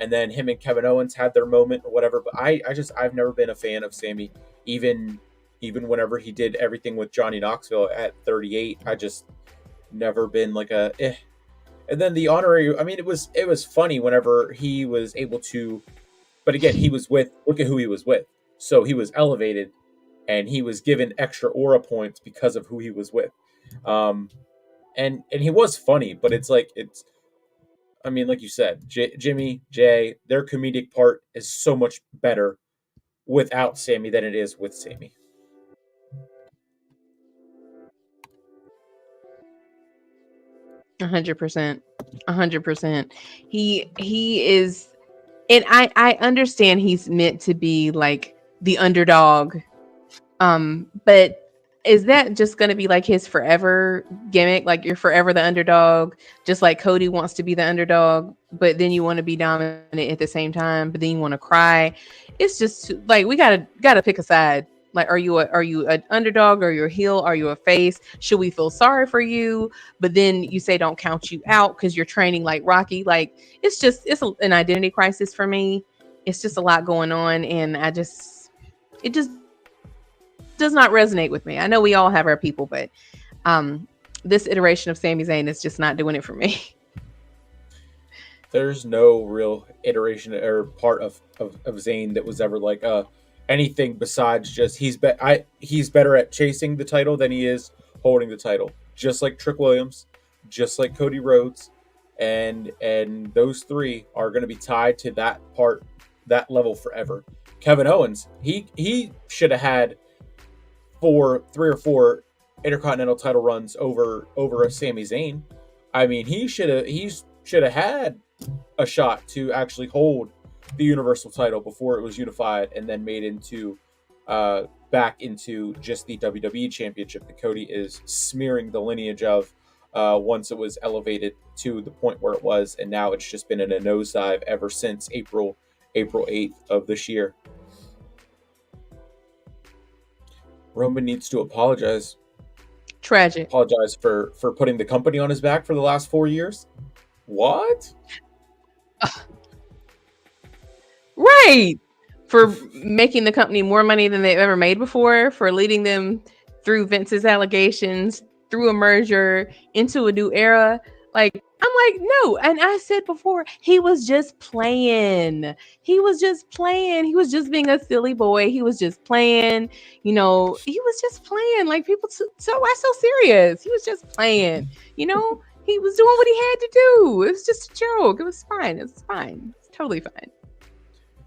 [SPEAKER 1] and then him and Kevin Owens had their moment or whatever. But I've never been a fan of Sammy, even whenever he did everything with Johnny Knoxville at 38. I just never been like a eh. And then the honorary, I mean, it was funny whenever he was able to, but again, he was with, look at who he was with. So he was elevated and he was given extra aura points because of who he was with. Um, and he was funny, but it's like, I mean, like you said, Jimmy, Jay, their comedic part is so much better without Sammy than it is with Sammy.
[SPEAKER 2] 100%. 100%. He is, and I understand he's meant to be like the underdog. But is that just going to be like his forever gimmick? Like you're forever the underdog, just like Cody wants to be the underdog, but then you want to be dominant at the same time, but then you want to cry. It's just like we gotta pick a side. Like, are you an underdog? Are you a heel? Are you a face? Should we feel sorry for you? But then you say don't count you out because you're training like Rocky. Like an identity crisis for me. It's just a lot going on, and it just does not resonate with me. I know we all have our people, but this iteration of Sami Zayn is just not doing it for me.
[SPEAKER 1] There's no real iteration or part of Zayn that was ever like anything besides just he's better at chasing the title than he is holding the title. Just like Trick Williams, just like Cody Rhodes, and those three are going to be tied to that level forever. Kevin Owens, he should have had three or four intercontinental title runs over a Sami Zayn. I mean, he should have had a shot to actually hold the Universal title before it was unified and then made into back into just the WWE Championship that Cody is smearing the lineage of once it was elevated to the point where it was, and now it's just been in a nosedive ever since April 8th of this year. Roman needs to apologize.
[SPEAKER 2] Tragic.
[SPEAKER 1] Apologize for putting the company on his back for the last 4 years. What?
[SPEAKER 2] Right. For making the company more money than they've ever made before, for leading them through Vince's allegations, through a merger, into a new era. Like, I'm like, no. And I said before, he was just playing. He was just playing. He was just being a silly boy. He was just playing. He was just playing. Like, people, so why so serious? He was just playing. He was doing what he had to do. It was just a joke. It was fine. It was fine. It's totally fine.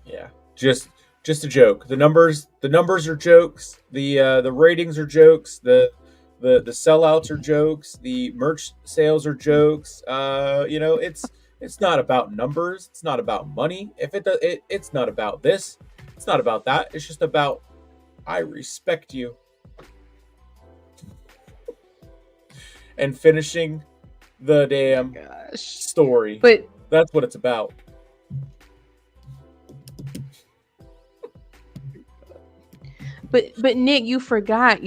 [SPEAKER 1] Yeah, just a joke. The numbers are jokes. The ratings are jokes. The sellouts are jokes. The merch sales are jokes. It's not about numbers. It's not about money. If it's not about this. It's not about that. It's just about I respect you. and finishing the damn
[SPEAKER 2] Gosh.
[SPEAKER 1] story.
[SPEAKER 2] But
[SPEAKER 1] That's what it's about.
[SPEAKER 2] but Nick, you forgot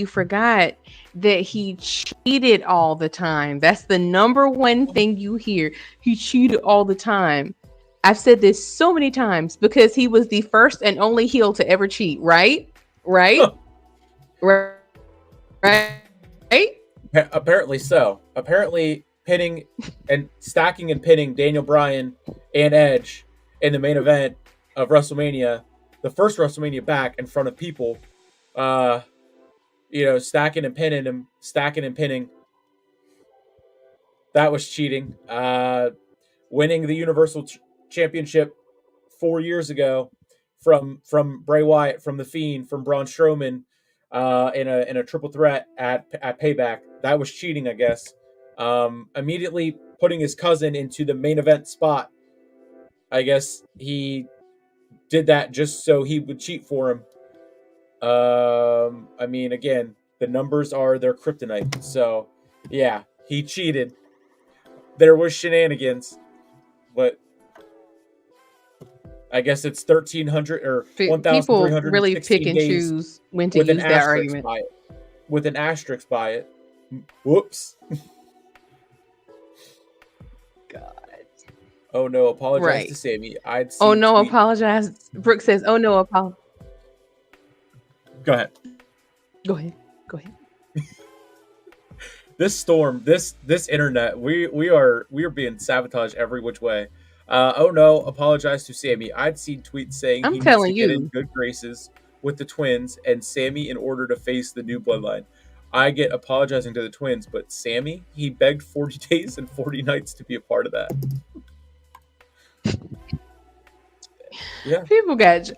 [SPEAKER 2] that he cheated all the time. That's the number one thing you hear. He cheated all the time. I've said this so many times because he was the first and only heel to ever cheat, right? Right? Right? Right?
[SPEAKER 1] Apparently so. Apparently pinning and stacking and pinning Daniel Bryan and Edge in the main event of WrestleMania, the first WrestleMania back in front of people, uh, stacking and pinning him, stacking and pinning. That was cheating. Winning the Universal Championship 4 years ago from Bray Wyatt, from the Fiend, from Braun Strowman, in a triple threat at Payback. That was cheating, I guess. Immediately putting his cousin into the main event spot. I guess he did that just so he would cheat for him. I mean, again, the numbers are their kryptonite. So, yeah, he cheated. There was shenanigans, but I guess it's 1,300 or
[SPEAKER 2] People really pick
[SPEAKER 1] 1,316
[SPEAKER 2] and
[SPEAKER 1] days
[SPEAKER 2] choose when to
[SPEAKER 1] with an
[SPEAKER 2] use that
[SPEAKER 1] asterisk
[SPEAKER 2] argument.
[SPEAKER 1] by it. With an asterisk by it. Whoops.
[SPEAKER 2] God.
[SPEAKER 1] Oh no, apologize to
[SPEAKER 2] Right.
[SPEAKER 1] Sammy. I'd
[SPEAKER 2] Oh
[SPEAKER 1] seen
[SPEAKER 2] no,
[SPEAKER 1] tweet.
[SPEAKER 2] apologize. Brooke says, "Oh no, apologize."
[SPEAKER 1] Go ahead.
[SPEAKER 2] Go ahead. Go ahead.
[SPEAKER 1] This storm, this internet, we are being sabotaged every which way. Oh no, apologize to Sammy. I'd seen tweets saying
[SPEAKER 2] I'm
[SPEAKER 1] he needs to
[SPEAKER 2] telling
[SPEAKER 1] get in
[SPEAKER 2] you.
[SPEAKER 1] good graces with the twins and Sammy in order to face the new bloodline. I get apologizing to the twins, but Sammy, he begged 40 days and 40 nights to be a part of that. Yeah.
[SPEAKER 2] People got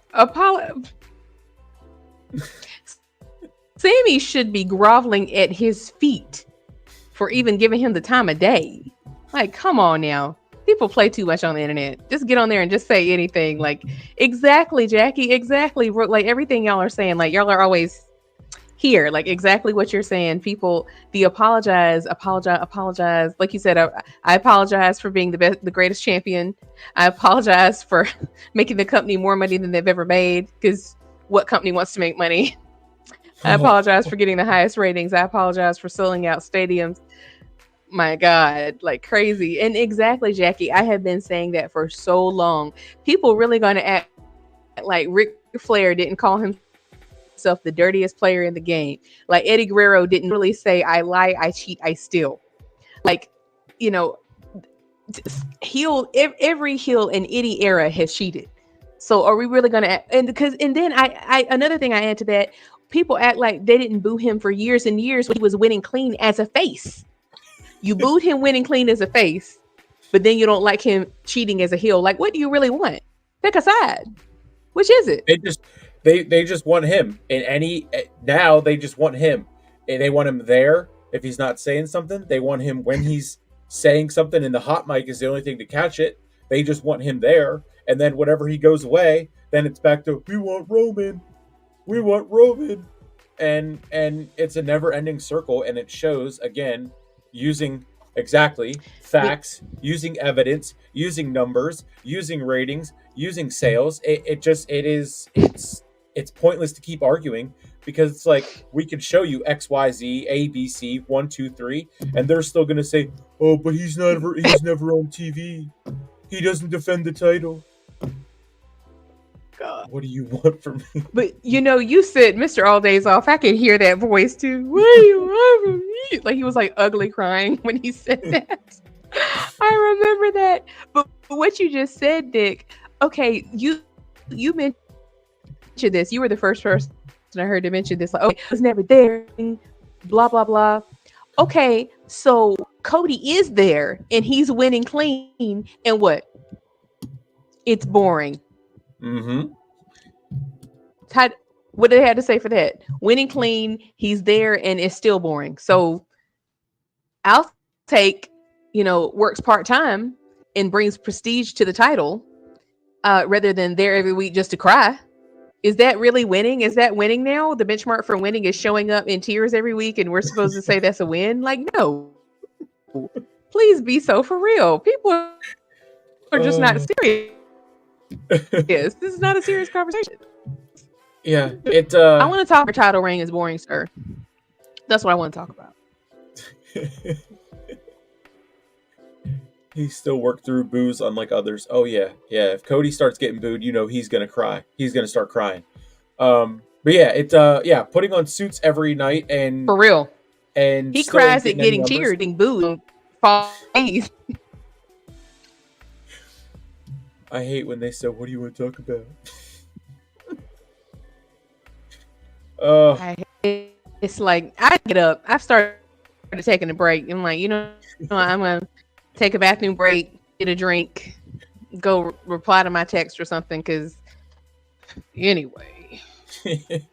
[SPEAKER 2] Sammy should be groveling at his feet for even giving him the time of day. Like, come on now. People play too much on the internet. Just get on there and just say anything. Like, exactly, Jackie, exactly. Like everything y'all are saying. Like, y'all are always here. Like exactly what you're saying. People, the apologize. Like you said, I apologize for being the greatest champion. I apologize for making the company more money than they've ever made. Because what company wants to make money? I apologize for getting the highest ratings. I apologize for selling out stadiums. My God, like crazy. And exactly, Jackie, I have been saying that for so long. People really going to act like Ric Flair didn't call himself the dirtiest player in the game. Like Eddie Guerrero didn't really say, I lie, I cheat, I steal. Like, you know, every heel in any era has cheated. So are we really going to, and then I another thing I add to that, people act like they didn't boo him for years and years when he was winning clean as a face. You booed him winning clean as a face, but then you don't like him cheating as a heel. Like, what do you really want? Pick a side. Which is it?
[SPEAKER 1] They just want him in any. Now they just want him. They want him there if he's not saying something. They want him when he's saying something, and the hot mic is the only thing to catch it. They just want him there, and then whenever he goes away, then it's back to we want Roman, and it's a never-ending circle, and it shows again using exactly facts, using evidence, using numbers, using ratings, using sales. It's pointless to keep arguing because it's like we can show you X, Y, Z, A, B, C, 1, 2, 3, and they're still gonna say, "Oh, but he's never on TV. He doesn't defend the title."
[SPEAKER 2] God.
[SPEAKER 1] What do you want from me?
[SPEAKER 2] But you said Mr. All Days Off. I could hear that voice too. What do you want from me? Like he was like ugly crying when he said that. I remember that. But what you just said, Dick. Okay, you mentioned this. You were the first person I heard to mention this. Like, oh, I was never there. Blah blah blah. Okay, so Cody is there and he's winning clean, and what? It's boring.
[SPEAKER 1] Mm-hmm.
[SPEAKER 2] What do they have to say for that? Winning clean, he's there, and it's still boring. So I'll take, works part time and brings prestige to the title, rather than there every week just to cry. Is that really winning? Is that winning now? The benchmark for winning is showing up in tears every week, and we're supposed to say that's a win? Like, no. Please be so for real. People are just not serious.
[SPEAKER 1] Oh.
[SPEAKER 2] This is not a serious conversation.
[SPEAKER 1] Yeah,
[SPEAKER 2] I want to talk about title reign is boring, sir. That's what I want to talk about.
[SPEAKER 1] he still worked through boos unlike others. Oh yeah, yeah. If Cody starts getting booed, he's gonna cry. He's gonna start crying. But yeah, yeah, putting on suits every night
[SPEAKER 2] For real.
[SPEAKER 1] and
[SPEAKER 2] He
[SPEAKER 1] still ain't
[SPEAKER 2] cries at
[SPEAKER 1] getting any
[SPEAKER 2] getting
[SPEAKER 1] numbers.
[SPEAKER 2] cheered, getting booed, fall knees.
[SPEAKER 1] I hate when they say, "What do you want to talk about?"
[SPEAKER 2] It's like I get up. I've started taking a break. I'm like, I'm gonna take a bathroom break, get a drink, go reply to my text or something. Because anyway,
[SPEAKER 1] it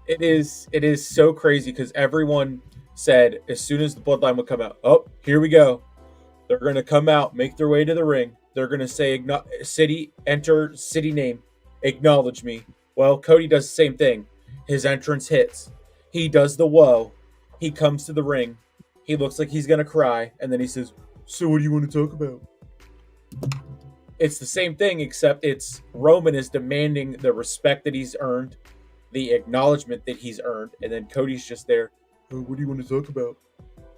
[SPEAKER 1] it is so crazy because everyone said as soon as the bloodline would come out, oh, here we go. They're gonna come out, make their way to the ring. They're gonna say city, enter city name, acknowledge me. Well, Cody does the same thing. His entrance hits. He does the whoa. He comes to the ring. He looks like he's gonna cry, and then he says, "So what do you want to talk about?" It's the same thing, except it's Roman is demanding the respect that he's earned, the acknowledgement that he's earned, and then Cody's just there. Oh, what do you want to talk about?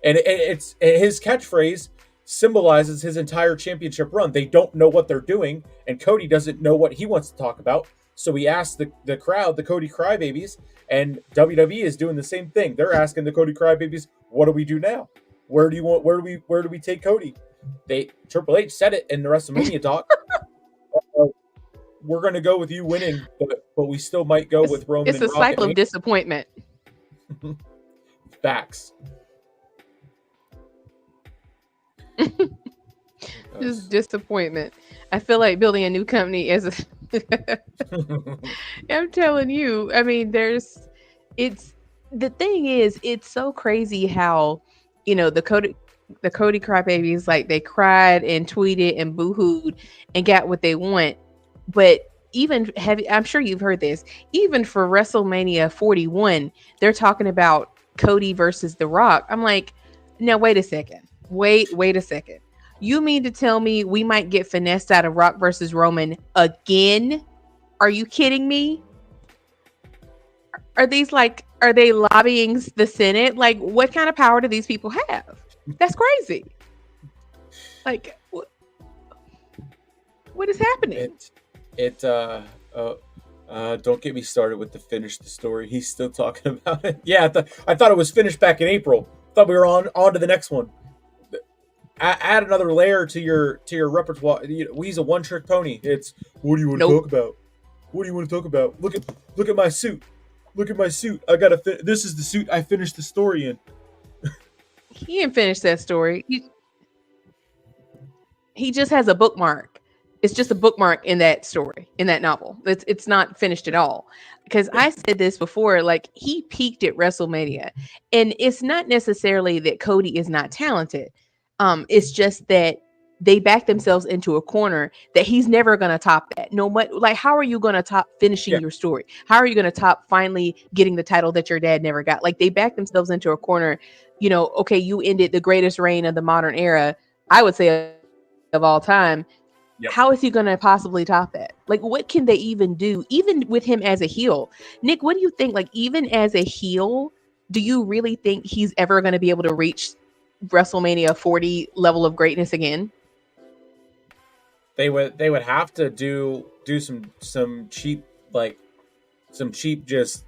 [SPEAKER 1] And it's his catchphrase symbolizes his entire championship run. They don't know what they're doing, and Cody doesn't know what he wants to talk about. So he asks the crowd, the Cody Crybabies, and WWE is doing the same thing. They're asking the Cody Crybabies, "What do we do now? Where do we take Cody?" Triple H said it in the WrestleMania talk. We're going to go with you winning, but we still might go with Roman
[SPEAKER 2] it's
[SPEAKER 1] and
[SPEAKER 2] a
[SPEAKER 1] Rocket.
[SPEAKER 2] cycle of disappointment.
[SPEAKER 1] Facts.
[SPEAKER 2] Just disappointment. I feel like building a new company as a I'm telling you. I mean, it's the thing is, it's so crazy how, the Cody crybabies, like they cried and tweeted and boohooed and got what they want. But I'm sure you've heard this, even for WrestleMania 41, they're talking about Cody versus The Rock. I'm like, now wait a second. Wait a second. You mean to tell me we might get finessed out of Rock versus Roman again? Are you kidding me? Are they lobbying the Senate? Like, what kind of power do these people have? That's crazy. Like, what is happening?
[SPEAKER 1] Don't get me started with the finish the story. He's still talking about it. Yeah, I thought it was finished back in April. Thought we were on to the next one. Add another layer to your repertoire. He's a one trick pony. It's what do you want to talk about? What do you want to talk about? Look at my suit. Look at my suit. I gotta. This is the suit I finished the story in.
[SPEAKER 2] He didn't finish that story. He just has a bookmark. It's just a bookmark in that story, in that novel. It's not finished at all. Because I said this before, like he peaked at WrestleMania, and it's not necessarily that Cody is not talented. It's just that they back themselves into a corner that he's never going to top that. No matter, like, how are you going to top finishing your story? How are you going to top finally getting the title that your dad never got? Like, they back themselves into a corner. Okay, you ended the greatest reign of the modern era, I would say, of all time. Yep. How is he going to possibly top that? Like, what can they even do, even with him as a heel? Nick, what do you think? Like, even as a heel, do you really think he's ever going to be able to reach WrestleMania 40 level of greatness again?
[SPEAKER 1] They would have to do some cheap just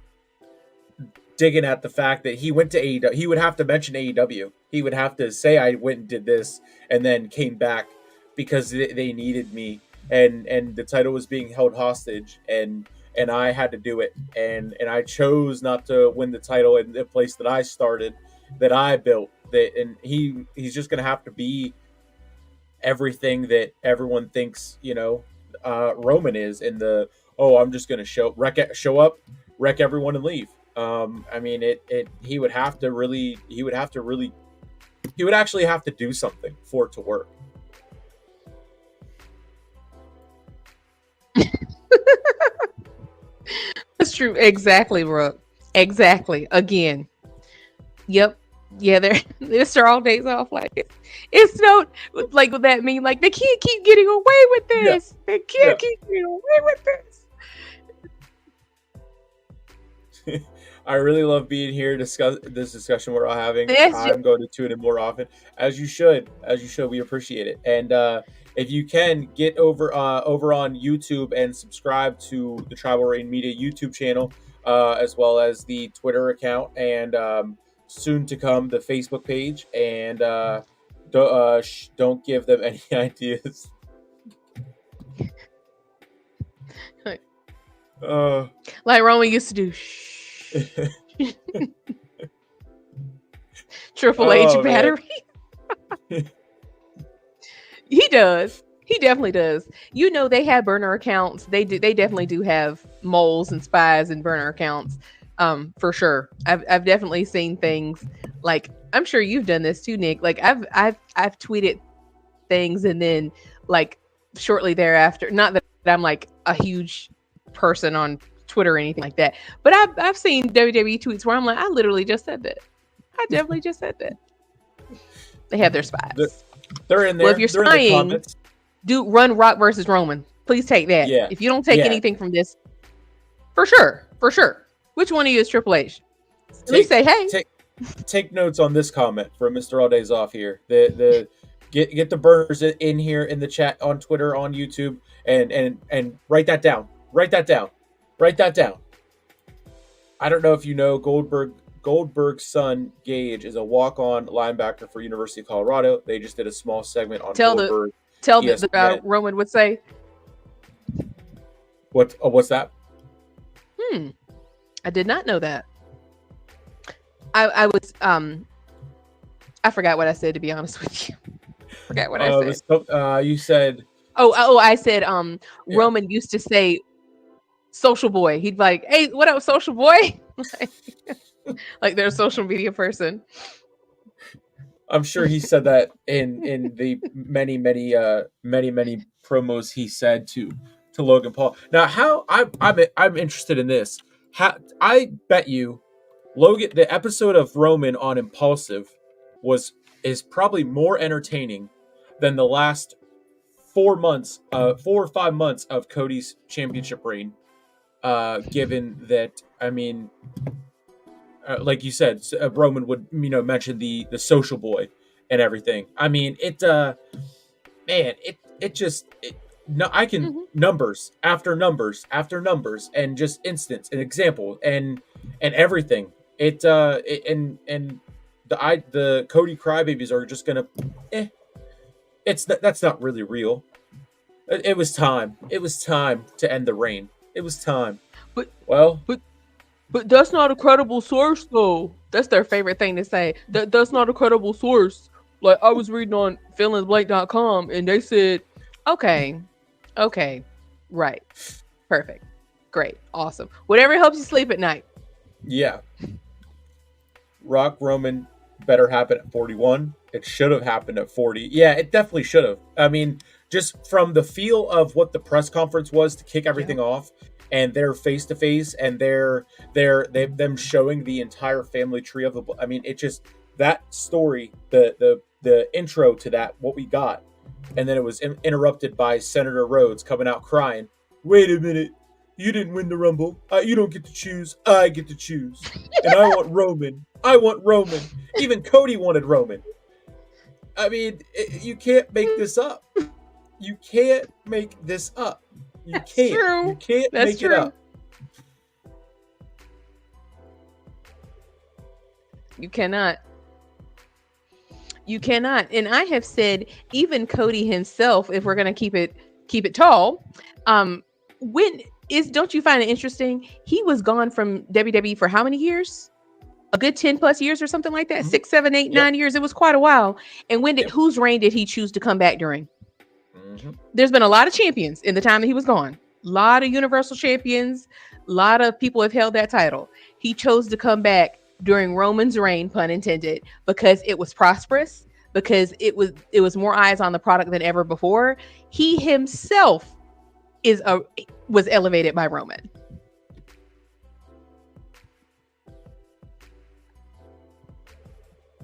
[SPEAKER 1] digging at the fact that he went to AEW. He would have to mention AEW. He would have to say, I went and did this and then came back because they needed me, and the title was being held hostage, and I had to do it, and I chose not to win the title in the place that I started, that I built, that, and he's just gonna have to be everything that everyone thinks Roman is in the I'm just gonna show up, wreck everyone and leave. I mean he would actually have to do something for it to work.
[SPEAKER 2] That's true. Exactly, Brooke. Exactly. Again. Yep. Yeah, they're Star all days off. Like it's no like what that mean? Like they can't keep getting away with
[SPEAKER 1] Yeah,
[SPEAKER 2] this. They
[SPEAKER 1] yeah.
[SPEAKER 2] can't keep getting away with this.
[SPEAKER 1] I really love being here. Discuss this discussion we're all having.
[SPEAKER 2] That's just
[SPEAKER 1] I'm going to tune in more often, as you should. As you should. We appreciate it. And if you can get over on YouTube and subscribe to the Tribal Reign Media YouTube channel, as well as the Twitter account, and soon to come the Facebook page. And don't give them any ideas. Uh,
[SPEAKER 2] like Roman used to do. Shh. Triple H
[SPEAKER 1] oh man.
[SPEAKER 2] battery. He does. He definitely does. You know, they have burner accounts. They do. They definitely do have moles and spies and burner accounts. For sure. I've definitely seen things like I'm sure you've done this too, Nick. Like I've tweeted things and then like shortly thereafter. Not that I'm like a huge person on Twitter or anything like that, but I've seen WWE tweets where I'm like, I literally just said that. I definitely just said that. They have their spies.
[SPEAKER 1] They're in
[SPEAKER 2] Well, if
[SPEAKER 1] there.
[SPEAKER 2] you're
[SPEAKER 1] They're in the
[SPEAKER 2] spying,
[SPEAKER 1] comments.
[SPEAKER 2] do run Rock versus Roman. Please take that.
[SPEAKER 1] Yeah.
[SPEAKER 2] If you don't take
[SPEAKER 1] Yeah.
[SPEAKER 2] anything from this, for sure, for sure. Which one of you is Triple H? At least say hey.
[SPEAKER 1] Take notes on this comment from Mr. All Days Off here. The get the burners in here in the chat on Twitter, on YouTube, and write that down. Write that down. Write that down. I don't know if you know Goldberg's son Gage is a walk-on linebacker for University of Colorado. They just did a small segment on Goldberg.
[SPEAKER 2] Tell the Roman would say.
[SPEAKER 1] What's that?
[SPEAKER 2] I did not know that. I was I forgot what I said, to be honest with you. Forgot what I said.
[SPEAKER 1] You said
[SPEAKER 2] I said Roman used to say social boy. He'd be like, hey, what up, social boy? like they're a social media person.
[SPEAKER 1] I'm sure he said that in the many promos he said to Logan Paul. Now, how I'm interested in this. I bet you Logan, the episode of Roman on Impulsive is probably more entertaining than the last 4 or 5 months of Cody's championship reign. Given that, I mean, like you said, Roman would mention the social boy and everything. I mean, no, I can numbers after numbers after numbers and just instance and example and everything. And the Cody crybabies are just gonna, that's not really real. It was time. It was time to end the reign. It was time.
[SPEAKER 2] But that's not a credible source, though. That's their favorite thing to say. That's not a credible source. Like, I was reading on feelingsblake.com, and they said, okay, right, perfect, great, awesome. Whatever helps you sleep at night.
[SPEAKER 1] Yeah. Rock Roman better happen at 41. It should have happened at 40. Yeah, it definitely should have. I mean, just from the feel of what the press conference was to kick everything off, and their face to face, and them showing the entire family tree of the. I mean, it just that story, the intro to that, what we got, and then it was interrupted by Senator Rhodes coming out crying. Wait a minute, you didn't win the Rumble. You don't get to choose. I get to choose, and I want Roman. I want Roman. Even Cody wanted Roman. I mean, you can't make this up. You can't make this up. You can't.
[SPEAKER 2] True.
[SPEAKER 1] You can't make it up.
[SPEAKER 2] You cannot. You cannot. And I have said, even Cody himself, if we're gonna keep it tall, don't you find it interesting? He was gone from WWE for how many years? A good 10 plus years or something like that.
[SPEAKER 1] Mm-hmm.
[SPEAKER 2] 6, 7, 8, 9 years. It was quite a while. And whose reign did he choose to come back during? Mm-hmm. There's been a lot of champions in the time that he was gone. A lot of Universal champions. A lot of people have held that title. He chose to come back during Roman's reign, pun intended, because it was prosperous, because it was more eyes on the product than ever before. He himself was elevated by Roman.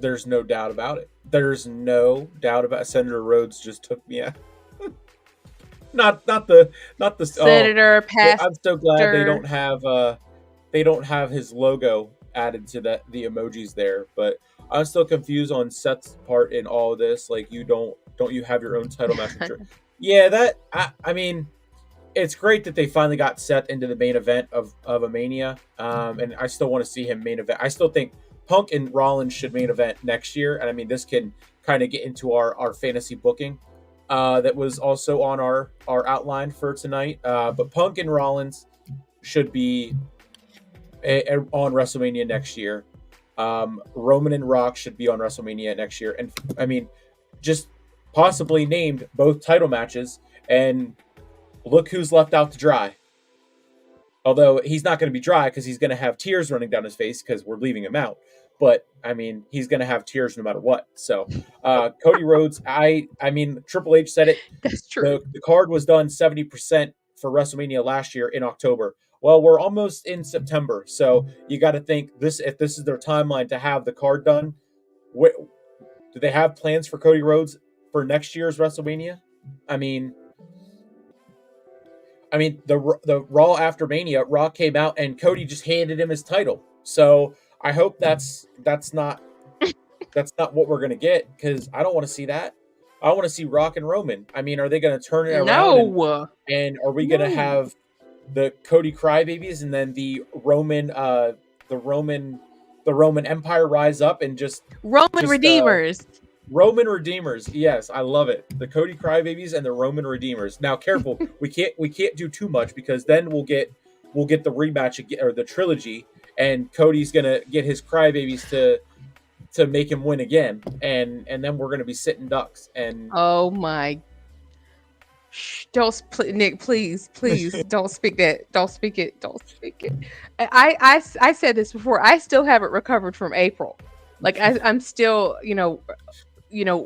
[SPEAKER 1] There's no doubt about it. There's no doubt about it. Senator Rhodes just took me out. Not the oh,
[SPEAKER 2] Senator,
[SPEAKER 1] I'm so glad
[SPEAKER 2] pastor.
[SPEAKER 1] they don't have his logo added to the emojis there, but I'm still confused on Seth's part in all of this. Like, you don't you have your own title match with Yeah, that I mean, it's great that they finally got Seth into the main event of a Mania. And I still want to see him main event. I still think Punk and Rollins should main event next year. And I mean, this can kind of get into our fantasy booking. That was also on our outline for tonight. But Punk and Rollins should be on WrestleMania next year. Roman and Rock should be on WrestleMania next year. And I mean, just possibly named both title matches. And look who's left out to dry. Although he's not going to be dry because he's going to have tears running down his face because we're leaving him out. But I mean, he's going to have tears no matter what. So, Cody Rhodes, I mean, Triple H said it.
[SPEAKER 2] That's true.
[SPEAKER 1] The card was done 70% for WrestleMania last year in October. Well, we're almost in September, so you got to think if this is their timeline to have the card done. Do they have plans for Cody Rhodes for next year's WrestleMania? I mean, the Raw after Mania, Raw came out and Cody just handed him his title. So I hope that's not what we're gonna get, because I don't want to see that. I want to see Rock and Roman. I mean, are they going to turn it around and are we going to have the Cody crybabies and then the Roman Empire rise up and just
[SPEAKER 2] Redeemers.
[SPEAKER 1] Roman Redeemers. Yes, I love it. The Cody crybabies and the Roman Redeemers. Now, careful, we can't do too much, because then we'll get the rematch again, or the trilogy, and Cody's gonna get his crybabies to make him win again, and then we're gonna be sitting ducks. And
[SPEAKER 2] oh my! Don't Nick, please, don't speak that. Don't speak it. Don't speak it. I said this before. I still haven't recovered from April. Like I'm still,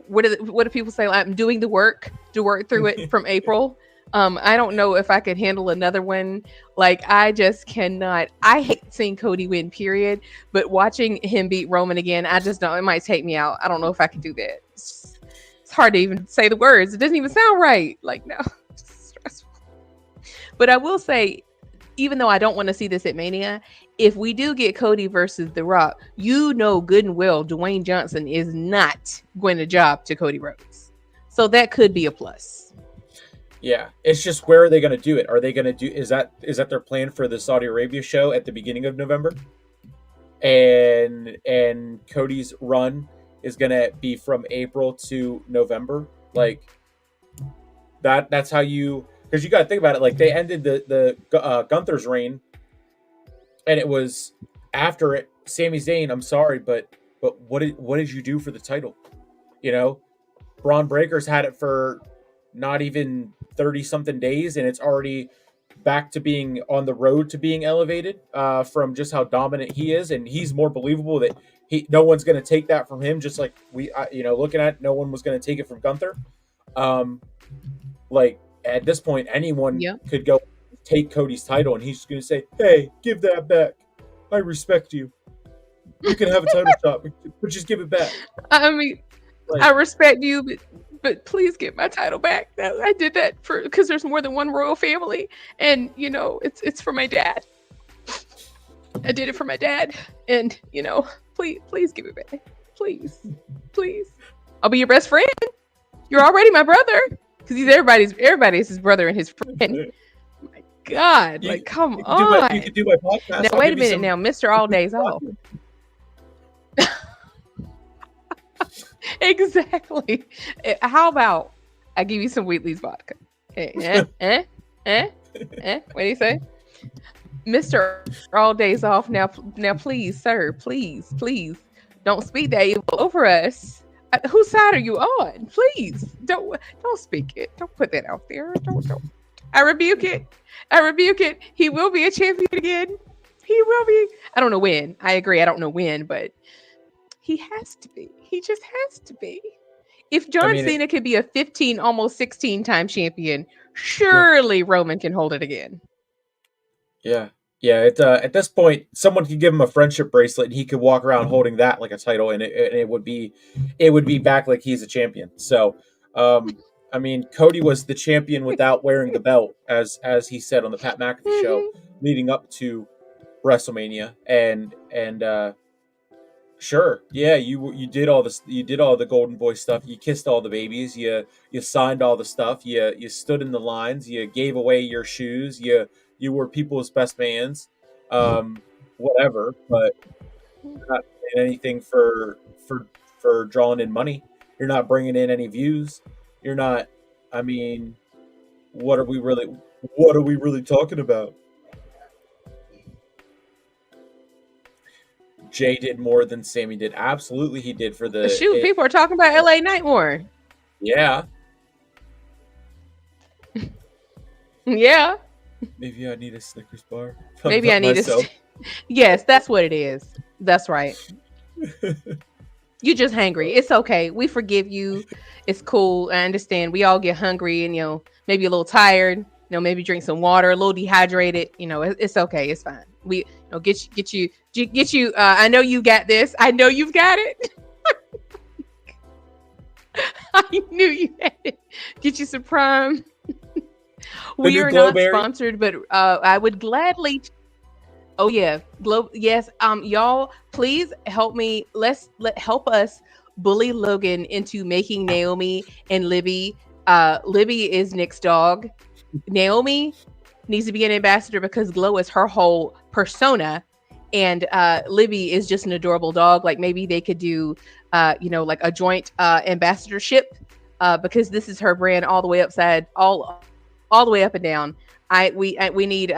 [SPEAKER 2] what do people say? I'm doing the work to work through it from April. I don't know if I could handle another one. Like, I just cannot. I hate seeing Cody win, period. But watching him beat Roman again, I just don't. It might take me out. I don't know if I could do that. It's hard to even say the words. It doesn't even sound right. Like, no, it's stressful. But I will say, even though I don't want to see this at Mania, if we do get Cody versus The Rock, good and well, Dwayne Johnson is not going to job to Cody Rhodes. So that could be a plus.
[SPEAKER 1] Yeah, it's just, where are they going to do it? Are they going to do? Is that their plan for the Saudi Arabia show at the beginning of November? And Cody's run is going to be from April to November. Like, that's how you, because you got to think about it. Like, they ended the Gunther's reign, and it was after it. Sami Zayn, I'm sorry, but what did you do for the title? Braun Breaker's had it for not even 30-something days, and it's already back to being on the road to being elevated from just how dominant he is, and he's more believable that no one's going to take that from him, just like looking at it, no one was going to take it from Gunther. Like, at this point, anyone could go take Cody's title, and he's just going to say, "Hey, give that back. I respect you. You can have a title shot, but just give it back."
[SPEAKER 2] I mean, like, I respect you, but please get my title back. I did that because there's more than one royal family, and it's for my dad. I did it for my dad, and please give it back. Please. I'll be your best friend. You're already my brother, because everybody's his brother and his friend. My God, come on.
[SPEAKER 1] You could do my podcast.
[SPEAKER 2] Now, wait a minute. Now, Mr. All Days Off. Exactly. How about I give you some Wheatley's vodka? What do you say? Mr. All Days Off. Now, please, sir, please don't speak that evil over us. Whose side are you on? Please don't speak it. Don't put that out there. Don't. I rebuke it. He will be a champion again. He will be. I don't know when. I agree. I don't know when, but he has to be. He just has to be. If John Cena could be a 15, almost 16-time champion, surely Roman can hold it again.
[SPEAKER 1] Yeah. Yeah, at this point, someone could give him a friendship bracelet, and he could walk around holding that like a title, and it would be back like he's a champion. So, um, I mean, Cody was the champion without wearing the belt, as he said on the Pat McAfee show, leading up to WrestleMania, and sure, yeah, you did all this, you did all the Golden Boy stuff, you kissed all the babies, you signed all the stuff, you stood in the lines, you gave away your shoes, you were people's best mans, whatever, but you're not doing anything for drawing in money. You're not bringing in any views. You're not. I mean, what are we really? What are we really talking about? Jay did more than Sammy did. Absolutely, he did for
[SPEAKER 2] Shoot, people are talking about LA Night more.
[SPEAKER 1] Yeah.
[SPEAKER 2] Yeah.
[SPEAKER 1] Maybe I need a Snickers bar.
[SPEAKER 2] Maybe I need myself. Yes, that's what it is. That's right. You're just hungry. It's okay. We forgive you. It's cool. I understand. We all get hungry and maybe a little tired. Maybe drink some water, a little dehydrated. It's okay. It's fine. We get you. I know you got this. I know you've got it. I knew you had it. Get you some Prime. We are not sponsored, but I would gladly. Oh yeah, yes. Y'all, please help me. Help us bully Logan into making Naomi and Libby. Libby is Nick's dog. Naomi needs to be an ambassador because Glow is her whole persona, and Libby is just an adorable dog. Like maybe they could do, like a joint ambassadorship, because this is her brand all the way all the way up and down. We need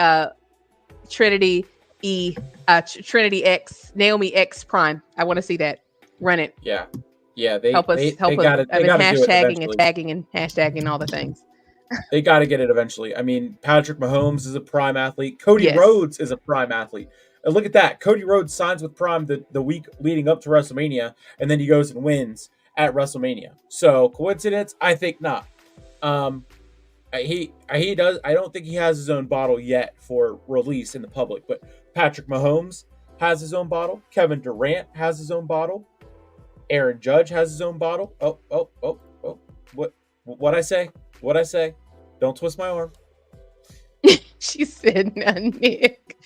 [SPEAKER 2] Trinity Trinity X, Naomi X Prime. I want to see that. Run it.
[SPEAKER 1] Yeah.
[SPEAKER 2] They help us. I've been hashtagging and tagging and hashtagging all the things.
[SPEAKER 1] They got to get it eventually. I mean, Patrick Mahomes is a Prime athlete. Cody Rhodes is a Prime athlete. And look at that. Cody Rhodes signs with Prime the week leading up to WrestleMania, and then he goes and wins at WrestleMania. So coincidence? I think not. He does. I don't think he has his own bottle yet for release in the public. But Patrick Mahomes has his own bottle. Kevin Durant has his own bottle. Aaron Judge has his own bottle. Oh! What I say? What I say? Don't twist my arm.
[SPEAKER 2] She said, Nick.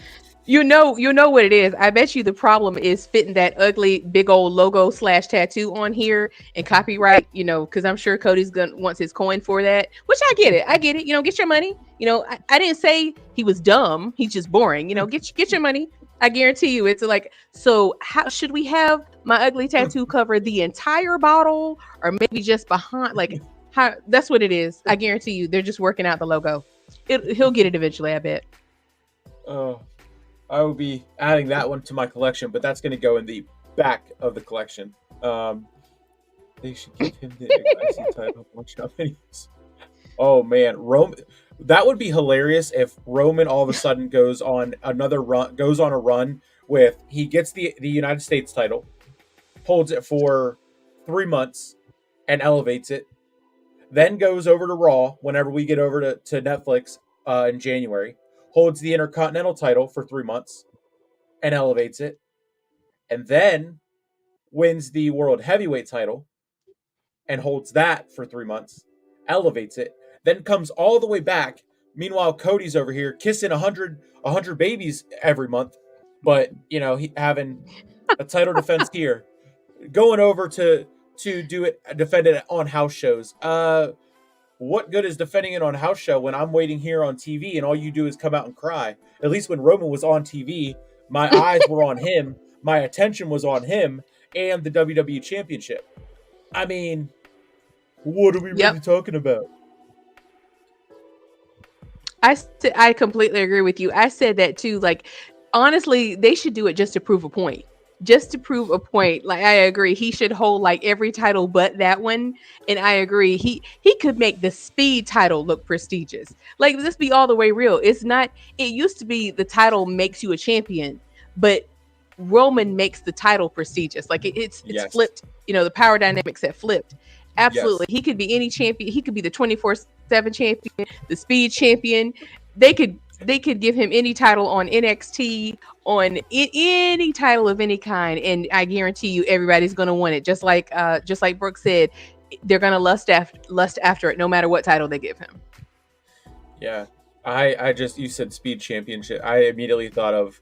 [SPEAKER 2] You know what it is. I bet you the problem is fitting that ugly big old logo / tattoo on here and copyright, because I'm sure Cody's wants his coin for that, which I get it. Get your money. I didn't say he was dumb. He's just boring. Get your money. I guarantee you it's like, so how should we have my ugly tattoo cover the entire bottle or maybe just behind? Like, how? That's what it is. I guarantee you they're just working out the logo. He'll get it eventually, I bet.
[SPEAKER 1] Oh. I will be adding that one to my collection, but that's going to go in the back of the collection. They should give him the IC title. Watch how many. Oh man, that would be hilarious if Roman all of a sudden goes on a run with he gets the United States title, holds it for 3 months, and elevates it. Then goes over to Raw whenever we get over to Netflix in January. Holds the Intercontinental title for 3 months and elevates it, and then wins the World Heavyweight title and holds that for 3 months, elevates it, then comes all the way back. Meanwhile, Cody's over here kissing 100 babies every month, but he having a title defense here, going over to defend it on house shows. What good is defending it on house show when I'm waiting here on TV and all you do is come out and cry? At least when Roman was on TV, my eyes were on him, my attention was on him, and the WWE Championship. I mean, what are we really talking about?
[SPEAKER 2] I completely agree with you. I said that too. Like, honestly, they should do it just to prove a point. Just to prove a point. Like, I agree. He should hold like every title but that one. And I agree. He could make the speed title look prestigious. Like, let's be all the way real. It's not, it used to be the title makes you a champion, but Roman makes the title prestigious. Like it's flipped, the power dynamics have flipped. Absolutely. Yes. He could be any champion. He could be the 24/7 champion, the speed champion. They could they could give him any title on NXT, on any title of any kind, and I guarantee you everybody's going to want it. Just like Brooke said, they're going to lust after it no matter what title they give him.
[SPEAKER 1] Yeah. I just, you said Speed Championship. I immediately thought of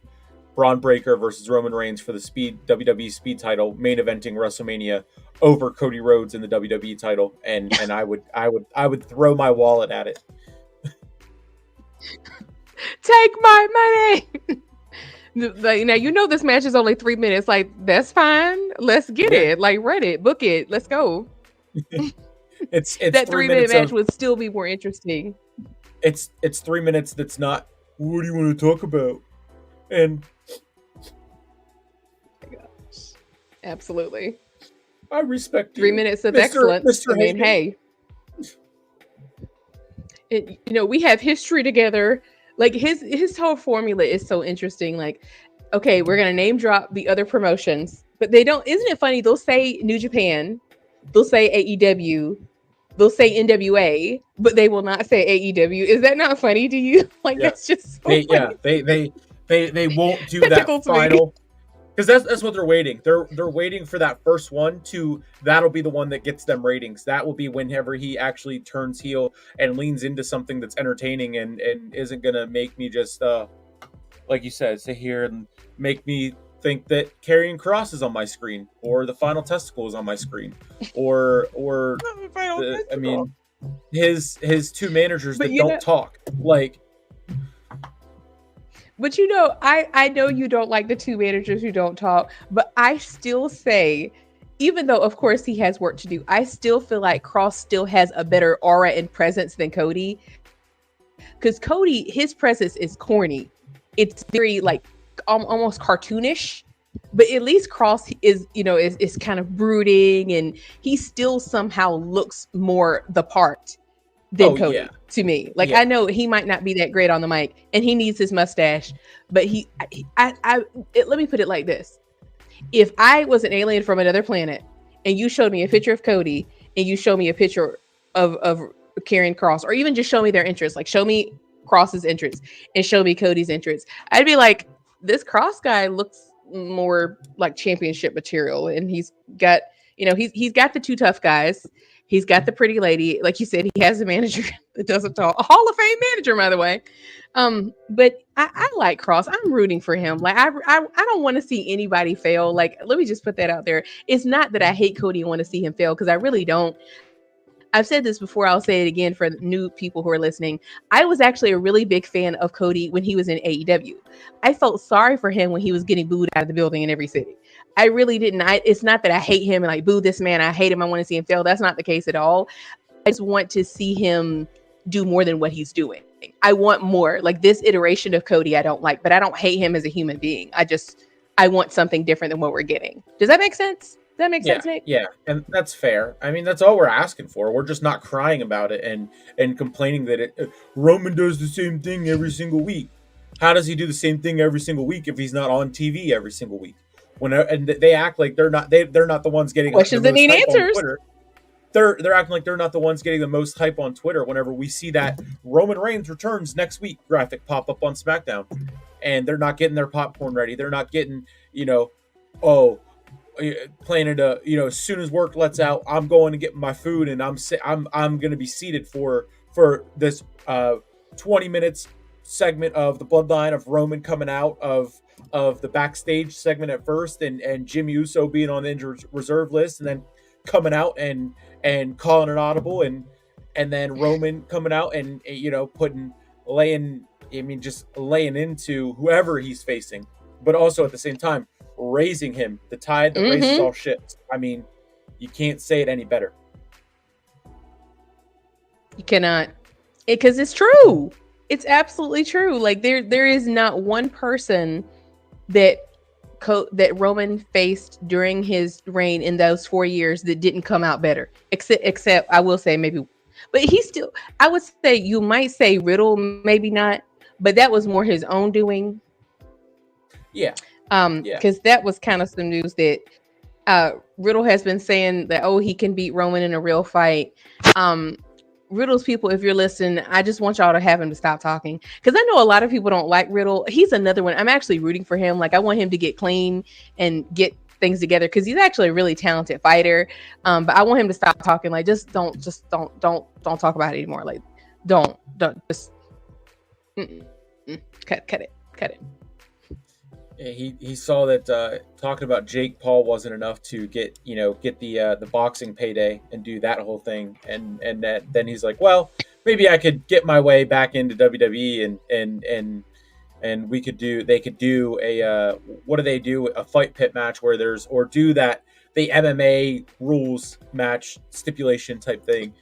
[SPEAKER 1] Braun Breaker versus Roman Reigns for the WWE Speed title, main eventing WrestleMania over Cody Rhodes in the WWE title, and I would throw my wallet at it.
[SPEAKER 2] Take my money. Like, now you know this match is only 3 minutes. Like, that's fine. Let's get it. Like, run it, book it. Let's go.
[SPEAKER 1] It's
[SPEAKER 2] that
[SPEAKER 1] 3
[SPEAKER 2] 3-minute
[SPEAKER 1] minutes
[SPEAKER 2] match would still be more interesting.
[SPEAKER 1] It's 3 minutes. That's not. What do you want to talk about? And
[SPEAKER 2] oh my gosh, absolutely.
[SPEAKER 1] I respect
[SPEAKER 2] 3 minutes of excellence. I mean, hey, we have history together. Like his whole formula is so interesting. Like, okay, we're gonna name drop the other promotions, but they don't. Isn't it funny? They'll say New Japan, they'll say AEW, they'll say NWA, but they will not say AEW. Is that not funny to you? Like, that's just so funny.
[SPEAKER 1] They won't do that final, because that's what they're waiting. They're waiting for that first one that'll be the one that gets them ratings. That will be whenever he actually turns heel and leans into something that's entertaining and isn't gonna make me just like you said, sit here and make me think that Karrion Kross is on my screen, or the Final Testicle is on my screen, or I mean his two managers that don't talk. Like,
[SPEAKER 2] but I know you don't like the two managers who don't talk, but I still say, even though of course he has work to do, I still feel like Kross still has a better aura and presence than Cody. Because Cody, his presence is corny. It's very like almost cartoonish. But at least Kross is kind of brooding, and he still somehow looks more the part than Cody to me. Like, I know he might not be that great on the mic, and he needs his mustache, but let me put it like this. If I was an alien from another planet and you showed me a picture of Cody and you showed me a picture of Karrion Kross, or even just show me their entrance, like show me Kross's entrance and show me Cody's entrance, I'd be like, this Kross guy looks more like championship material, and he's got he's got the two tough guys. He's got the pretty lady. Like you said, he has a manager that doesn't talk. A Hall of Fame manager, by the way. But I like Kross. I'm rooting for him. Like, I don't want to see anybody fail. Like, let me just put that out there. It's not that I hate Cody and want to see him fail, because I really don't. I've said this before. I'll say it again for new people who are listening. I was actually a really big fan of Cody when he was in AEW. I felt sorry for him when he was getting booed out of the building in every city. I really didn't. It's not that I hate him and like boo this man. I hate him. I want to see him fail. That's not the case at all. I just want to see him do more than what he's doing. I want more. Like, this iteration of Cody I don't like, but I don't hate him as a human being. I want something different than what we're getting. Does that make sense? Does that make sense, Nick?
[SPEAKER 1] Yeah, and that's fair. I mean, that's all we're asking for. We're just not crying about it and complaining that Roman does the same thing every single week. How does he do the same thing every single week if he's not on TV every single week? And they act like they're not the ones getting
[SPEAKER 2] questions that need answers.
[SPEAKER 1] They're acting like they're not the ones getting the most hype on Twitter whenever we see that Roman Reigns returns next week graphic pop up on SmackDown, and they're not getting their popcorn ready. They're not getting planning to as soon as work lets out, I'm going to get my food, and I'm going to be seated for this 20 minutes segment of the Bloodline, of Roman coming out of the backstage segment at first, and Jimmy Uso being on the injured reserve list, and then coming out and calling an audible, and then Roman coming out and laying into whoever he's facing, but also at the same time raising him, the tide that raises all ships. I mean, you can't say it any better.
[SPEAKER 2] You cannot, because it's true. It's absolutely true. Like, there is not one person that Roman faced during his reign in those 4 years that didn't come out better. Except I will say maybe, but he still, I would say, you might say Riddle, maybe not, but that was more his own doing.
[SPEAKER 1] Yeah.
[SPEAKER 2] Because that was kind of some news that Riddle has been saying that, he can beat Roman in a real fight. Riddle's people, if you're listening, I just want y'all to have him to stop talking, because I know a lot of people don't like Riddle. He's another one. I'm actually rooting for him. Like, I want him to get clean and get things together, because he's actually a really talented fighter. But I want him to stop talking. Like, don't talk about it anymore. Like, don't just cut it.
[SPEAKER 1] He saw that talking about Jake Paul wasn't enough to get the boxing payday and do that whole thing, and then he's like, well, maybe I could get my way back into WWE, and they could do a what do they do, a fight pit match where do that the MMA rules match stipulation type thing.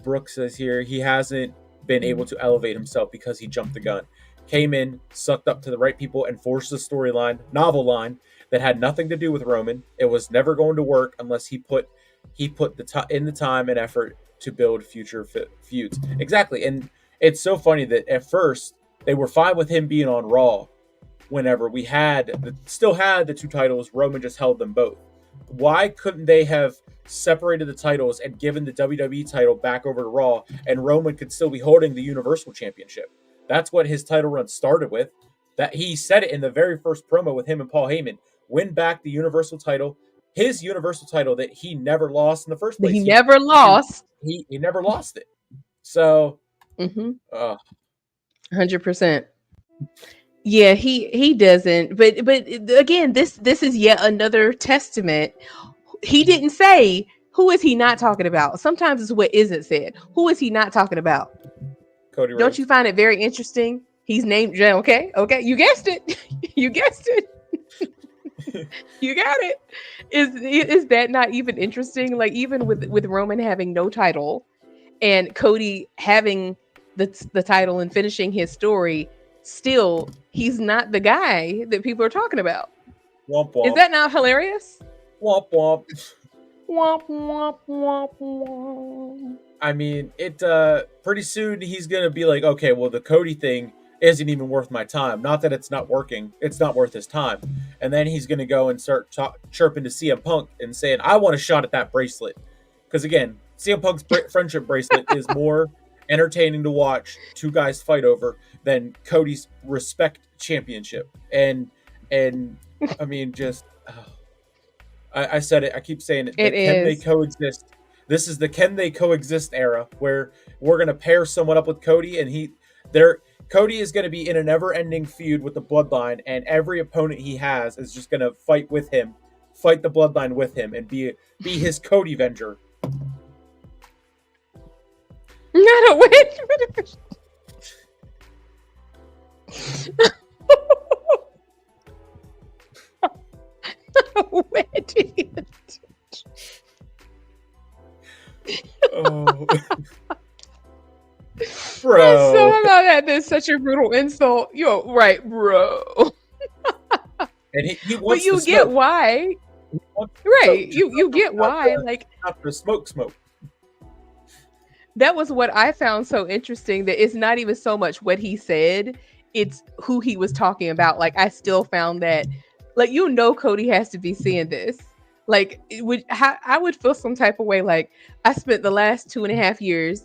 [SPEAKER 1] Brooks says here he hasn't been able to elevate himself because he jumped the gun. Came in, sucked up to the right people, and forced a storyline, novel line that had nothing to do with Roman. It was never going to work unless he put in the time and effort to build future feuds. Exactly, and it's so funny that at first they were fine with him being on Raw. Whenever we still had the two titles, Roman just held them both. Why couldn't they have separated the titles and given the WWE title back over to Raw, and Roman could still be holding the Universal Championship? That's what his title run started with. That he said it in the very first promo with him and Paul Heyman. Win back the Universal title, his Universal title that he never lost in the first place.
[SPEAKER 2] He never lost.
[SPEAKER 1] He never lost it. So,
[SPEAKER 2] 100%. Yeah, he doesn't. But again, this is yet another testament. He didn't say, who is he not talking about? Sometimes it's what isn't said. Who is he not talking about?
[SPEAKER 1] Cody Rhodes.
[SPEAKER 2] Don't you find it very interesting? He's named Jay. Okay, you guessed it. You guessed it. You got it. Is that not even interesting? Like, even with Roman having no title and Cody having the title and finishing his story, still he's not the guy that people are talking about.
[SPEAKER 1] Womp womp.
[SPEAKER 2] Is that not hilarious?
[SPEAKER 1] Womp womp.
[SPEAKER 2] Womp womp womp womp.
[SPEAKER 1] I mean, pretty soon he's gonna be like, okay, well, the Cody thing isn't even worth my time. Not that it's not working; it's not worth his time. And then he's gonna go and start chirping to CM Punk and saying, "I want a shot at that bracelet," because again, CM Punk's friendship bracelet is more entertaining to watch two guys fight over than Cody's respect championship. And I mean, just I said it. I keep saying it. Can they coexist? This is the can they coexist era where we're gonna pair someone up with Cody, and Cody is gonna be in a never-ending feud with the Bloodline, and every opponent he has is just gonna fight with him, fight the Bloodline with him, and be his Cody Venger.
[SPEAKER 2] Not a witch.
[SPEAKER 1] Oh, bro!
[SPEAKER 2] So about that, that's such a brutal insult. You're right, bro.
[SPEAKER 1] And he wants.
[SPEAKER 2] But you get why, right? You get why, like,
[SPEAKER 1] not the smoke.
[SPEAKER 2] That was what I found so interesting, that it's not even so much what he said, it's who he was talking about. Like, I still found that, like, Cody has to be seeing this. Like, I would feel some type of way. Like, I spent the last 2.5 years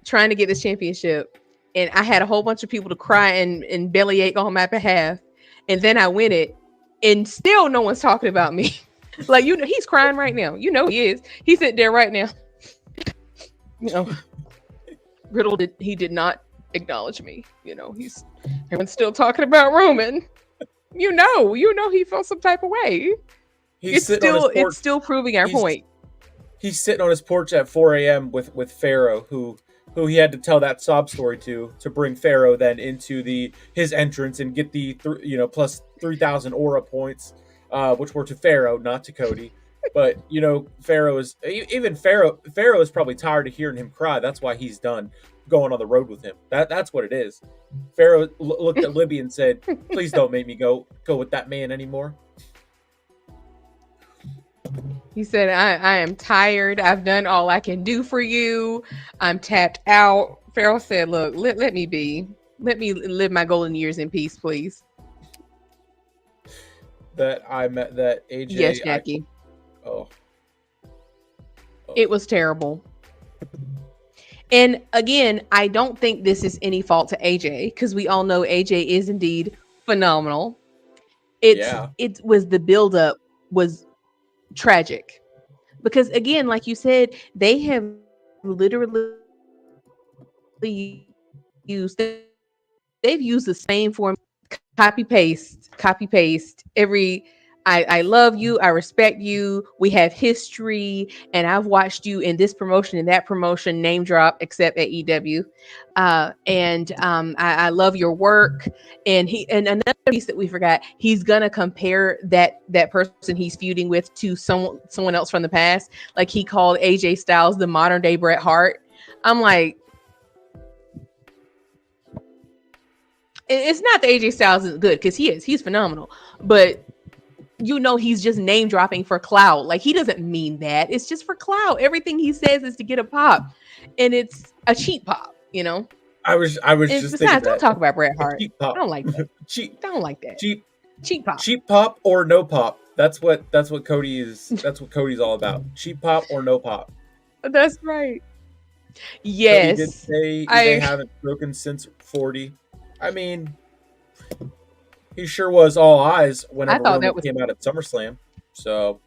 [SPEAKER 2] trying to get this championship, and I had a whole bunch of people to cry and bellyache on my behalf, and then I win it, and still no one's talking about me. Like, he's crying right now. He is. He's sitting there right now. Riddle did not acknowledge me. Everyone's still talking about Roman. He felt some type of way. It's still proving our point.
[SPEAKER 1] He's sitting on his porch at 4 a.m. with Pharaoh, who he had to tell that sob story to bring Pharaoh then into his entrance and get the plus 3,000 aura points, which were to Pharaoh, not to Cody. But Pharaoh is probably tired of hearing him cry. That's why he's done going on the road with him. That's what it is. Pharaoh looked at Libby and said, "Please don't make me go with that man anymore."
[SPEAKER 2] He said, I am tired. I've done all I can do for you. I'm tapped out. Pharaoh said, look, let me be. Let me live my golden years in peace, please.
[SPEAKER 1] That AJ.
[SPEAKER 2] Yes, Jackie.
[SPEAKER 1] Oh.
[SPEAKER 2] It was terrible. And again, I don't think this is any fault to AJ because we all know AJ is indeed phenomenal.
[SPEAKER 1] Yeah.
[SPEAKER 2] It was the buildup was tragic because again, like you said, they have literally used they've used the same form, copy paste, copy paste. I love you, I respect you. We have history, and I've watched you in this promotion and that promotion, name drop, except at EW. I love your work. And another piece that we forgot, he's gonna compare that person he's feuding with to someone else from the past. Like he called AJ Styles the modern day Bret Hart. I'm like, it's not that AJ Styles is good because he's phenomenal, but he's just name dropping for clout. Like he doesn't mean that. It's just for clout. Everything he says is to get a pop, and it's a cheap pop.
[SPEAKER 1] I was
[SPEAKER 2] And
[SPEAKER 1] just thinking
[SPEAKER 2] besides, don't
[SPEAKER 1] that
[SPEAKER 2] talk about Bret
[SPEAKER 1] a
[SPEAKER 2] Hart.
[SPEAKER 1] cheap
[SPEAKER 2] I
[SPEAKER 1] pop,
[SPEAKER 2] don't like that.
[SPEAKER 1] cheap,
[SPEAKER 2] I don't like that.
[SPEAKER 1] cheap,
[SPEAKER 2] Cheap pop.
[SPEAKER 1] cheap pop or no pop. That's what Cody is. That's what Cody's all about. Cheap pop or no pop.
[SPEAKER 2] That's right.
[SPEAKER 1] Cody did
[SPEAKER 2] Yes.
[SPEAKER 1] say they
[SPEAKER 2] I
[SPEAKER 1] haven't broken since 40. I mean, he sure was all eyes
[SPEAKER 2] I
[SPEAKER 1] whenever
[SPEAKER 2] thought
[SPEAKER 1] Roman
[SPEAKER 2] that was
[SPEAKER 1] came out at SummerSlam. So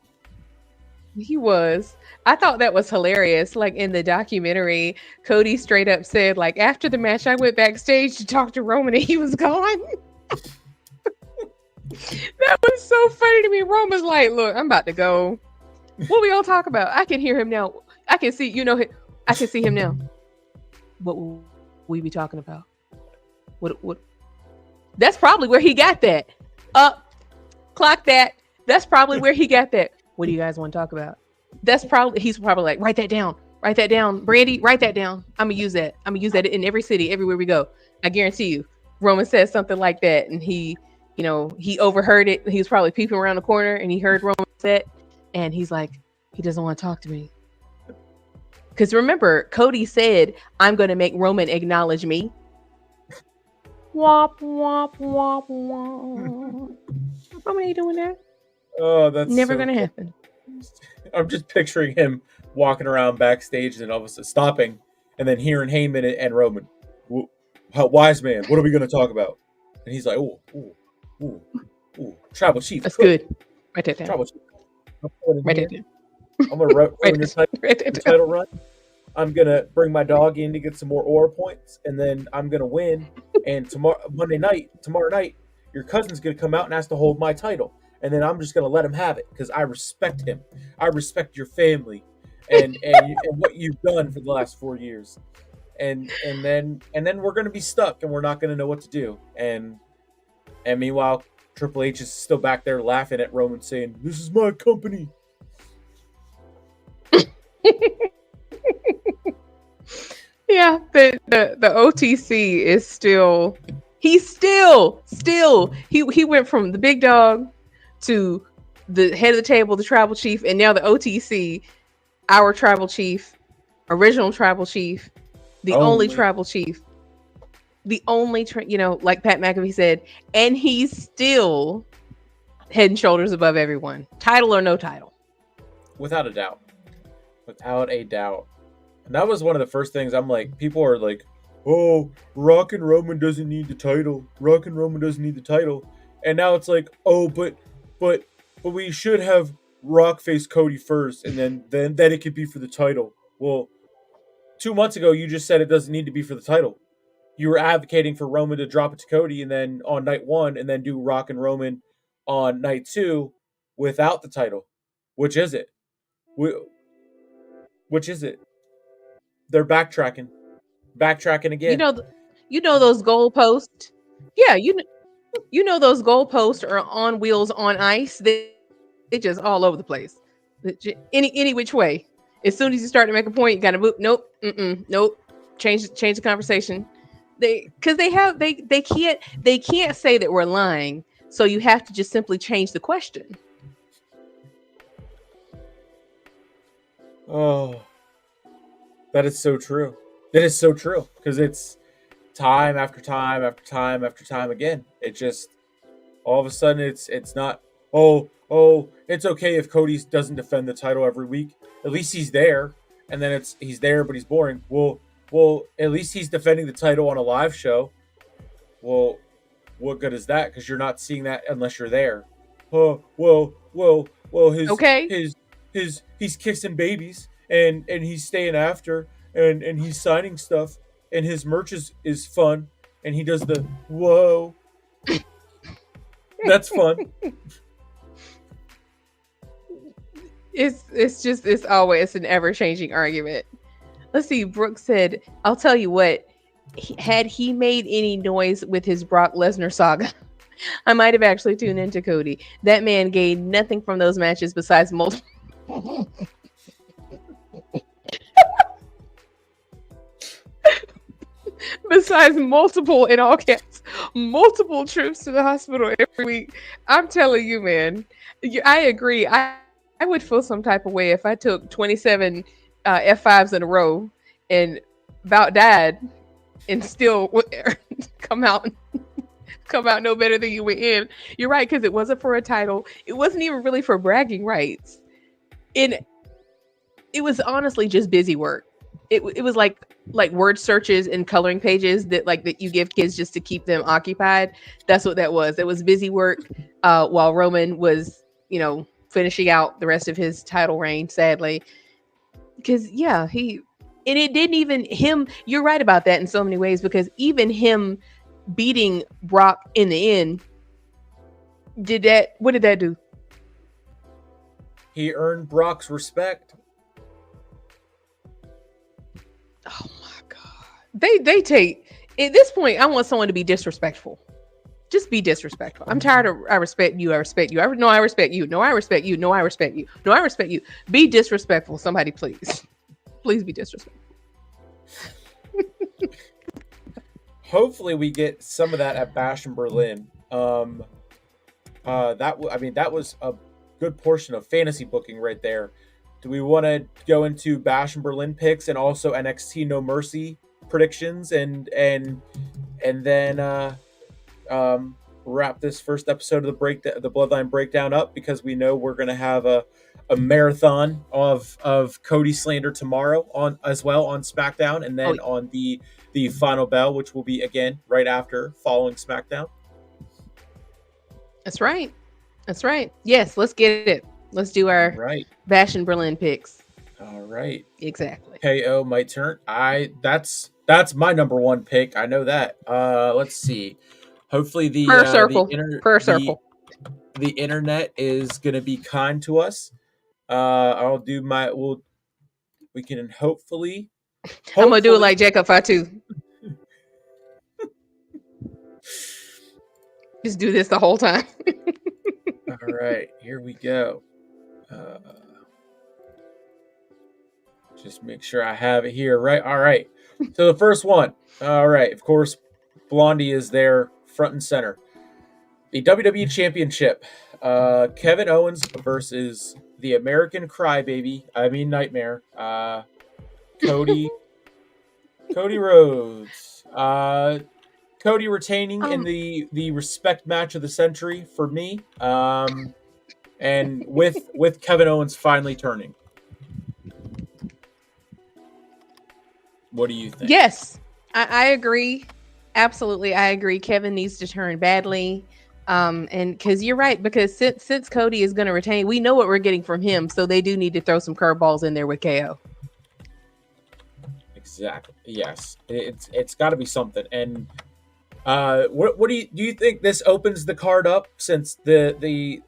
[SPEAKER 2] he was. I thought that was hilarious. Like in the documentary, Cody straight up said, like, after the match, I went backstage to talk to Roman and he was gone. That was so funny to me. Roman's like, look, I'm about to go. What we all talk about? I can hear him now. I can see, I can see him now. What will we be talking about? What That's probably where he got that. Up, clock that. That's probably where he got that. What do you guys want to talk about? He's probably like, write that down. Write that down. Brandy, write that down. I'm gonna use that. I'm gonna use that in every city, everywhere we go. I guarantee you. Roman says something like that, and he overheard it. He was probably peeping around the corner and he heard Roman say it, and he's like, he doesn't want to talk to me. Because remember, Cody said, I'm gonna make Roman acknowledge me. Womp womp womp womp. Roman ain't doing that.
[SPEAKER 1] oh, that's
[SPEAKER 2] Never
[SPEAKER 1] so
[SPEAKER 2] gonna
[SPEAKER 1] cool.
[SPEAKER 2] happen.
[SPEAKER 1] I'm just picturing him walking around backstage and all of a sudden stopping and then hearing Heyman and Roman. Wise man, what are we going to talk about? And he's like, ooh, tribal chief.
[SPEAKER 2] That's good. Write that down.
[SPEAKER 1] Tribal chief. I'm
[SPEAKER 2] Write that down.
[SPEAKER 1] going to ruin
[SPEAKER 2] Write
[SPEAKER 1] your
[SPEAKER 2] that down.
[SPEAKER 1] title run. I'm going to bring my dog in to get some more aura points, and then I'm going to win. And tomorrow night, your cousin's going to come out and ask to hold my title. And then I'm just going to let him have it because I respect him. I respect your family and what you've done for the last 4 years. And then we're going to be stuck and we're not going to know what to do. And meanwhile, Triple H is still back there laughing at Roman saying, "This is my company."
[SPEAKER 2] Yeah, the OTC is still. He's still he went from the big dog to the head of the table, the tribal chief, and now the OTC, our tribal chief, original tribal chief, the only tribal chief, the only like Pat McAfee said, and he's still head and shoulders above everyone, title or no title.
[SPEAKER 1] Without a doubt. And that was one of the first things I'm like, people are like, oh, Rock and Roman doesn't need the title. And now it's like, oh, but we should have Rock face Cody first, and then it could be for the title. Well, 2 months ago you just said it doesn't need to be for the title. You were advocating for Roman to drop it to Cody and then on night 1 and then do Rock and Roman on night 2 without the title. Which is it? Which is it? They're backtracking
[SPEAKER 2] You
[SPEAKER 1] again.
[SPEAKER 2] know, those goalposts. Yeah, those goalposts are on wheels on ice. They just all over the place. Any which way. As soon as you start to make a point, you gotta move. Nope, nope. Change the conversation. They can't say that we're lying. So you have to just simply change the question.
[SPEAKER 1] Oh, that is so true. It is so true because it's time after time after time after time again. It just all of a sudden it's not. It's okay if Cody doesn't defend the title every week. At least he's there, and then he's there, but he's boring. Well, Well, at least he's defending the title on a live show. Well, what good is that? Because you're not seeing that unless you're there. Oh, well,
[SPEAKER 2] Okay.
[SPEAKER 1] he's kissing babies and he's staying after and he's signing stuff and his merch is fun and he does the whoa. That's fun.
[SPEAKER 2] It's always an ever changing argument. Let's see. Brooke said, "I'll tell you what. Had he made any noise with his Brock Lesnar saga, I might have actually tuned into Cody. That man gained nothing from those matches besides multiple." Besides multiple, in all caps, multiple trips to the hospital every week. I'm telling you, man, I agree. I would feel some type of way if I took 27 F5s in a row and about died and still come out come out no better than you went in. You're right, because it wasn't for a title. It wasn't even really for bragging rights. And it was honestly just busy work. It was like word searches and coloring pages that you give kids just to keep them occupied. That's what that was. It was busy work while Roman was, finishing out the rest of his title reign, sadly. Because yeah, and it didn't even him. You're right about that in so many ways, because even him beating Brock in the end did that. What did that do?
[SPEAKER 1] He earned Brock's respect.
[SPEAKER 2] Oh my god. They take at this point, I want someone to be disrespectful. Just be disrespectful. I'm tired of I respect you, I respect you. No, I respect you. No, I respect you. No, I respect you. No, I respect you. Be disrespectful, somebody please. Please be disrespectful.
[SPEAKER 1] Hopefully we get some of that at Bash in Berlin. That was a good portion of fantasy booking right there. Do we want to go into Bash in Berlin picks and also NXT No Mercy predictions and then wrap this first episode of the Bloodline breakdown up, because we know we're going to have a marathon of Cody slander tomorrow on as well on SmackDown, and then on the final bell, which will be again right after following SmackDown.
[SPEAKER 2] That's right. That's right. Yes, let's get it. Let's do our Bash in Berlin picks.
[SPEAKER 1] All right.
[SPEAKER 2] Exactly.
[SPEAKER 1] KO my turn. That's my number one pick. I know that. Let's see. Hopefully the internet is going to be kind to us. I'll do we can hopefully
[SPEAKER 2] I'm going to do it like Jacob Fatu. Just do this the whole time.
[SPEAKER 1] All right, here we go. Just make sure I have it here, right? All right. So the first one. All right. Of course, Blondie is there front and center. The WWE Championship. Kevin Owens versus the American Crybaby. I mean Nightmare. Cody Rhodes. Cody retaining in the respect match of the century for me. And with Kevin Owens finally turning. What do you think?
[SPEAKER 2] Yes, I agree. Absolutely, I agree. Kevin needs to turn badly. And because you're right, because since Cody is going to retain, we know what we're getting from him. So they do need to throw some curveballs in there with KO.
[SPEAKER 1] Exactly. Yes, it's got to be something. And what do you think this opens the card up, since the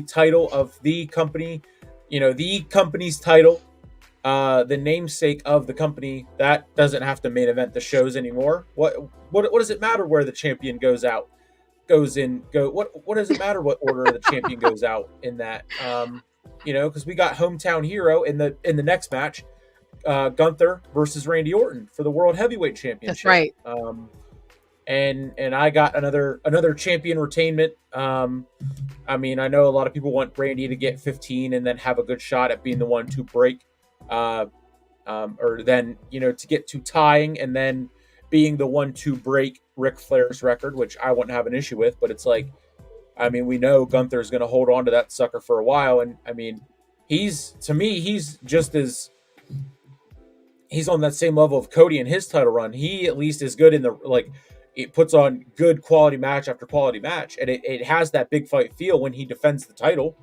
[SPEAKER 1] title of the company, the company's title, the namesake of the company, that doesn't have to main event the shows anymore. What does it matter where the champion goes out? What does it matter what order the champion goes out in that? Because we got hometown hero in the next match, Gunther versus Randy Orton for the World Heavyweight Championship.
[SPEAKER 2] That's right.
[SPEAKER 1] And I got another champion retainment. I know a lot of people want Randy to get 15 and then have a good shot at being the one to break, or then to get to tying and then being the one to break Ric Flair's record, which I wouldn't have an issue with. But it's like, we know Gunther's going to hold on to that sucker for a while, and he's just as he's on that same level of Cody in his title run. He at least is good in the it puts on good quality match after quality match, and it has that big fight feel when he defends the title.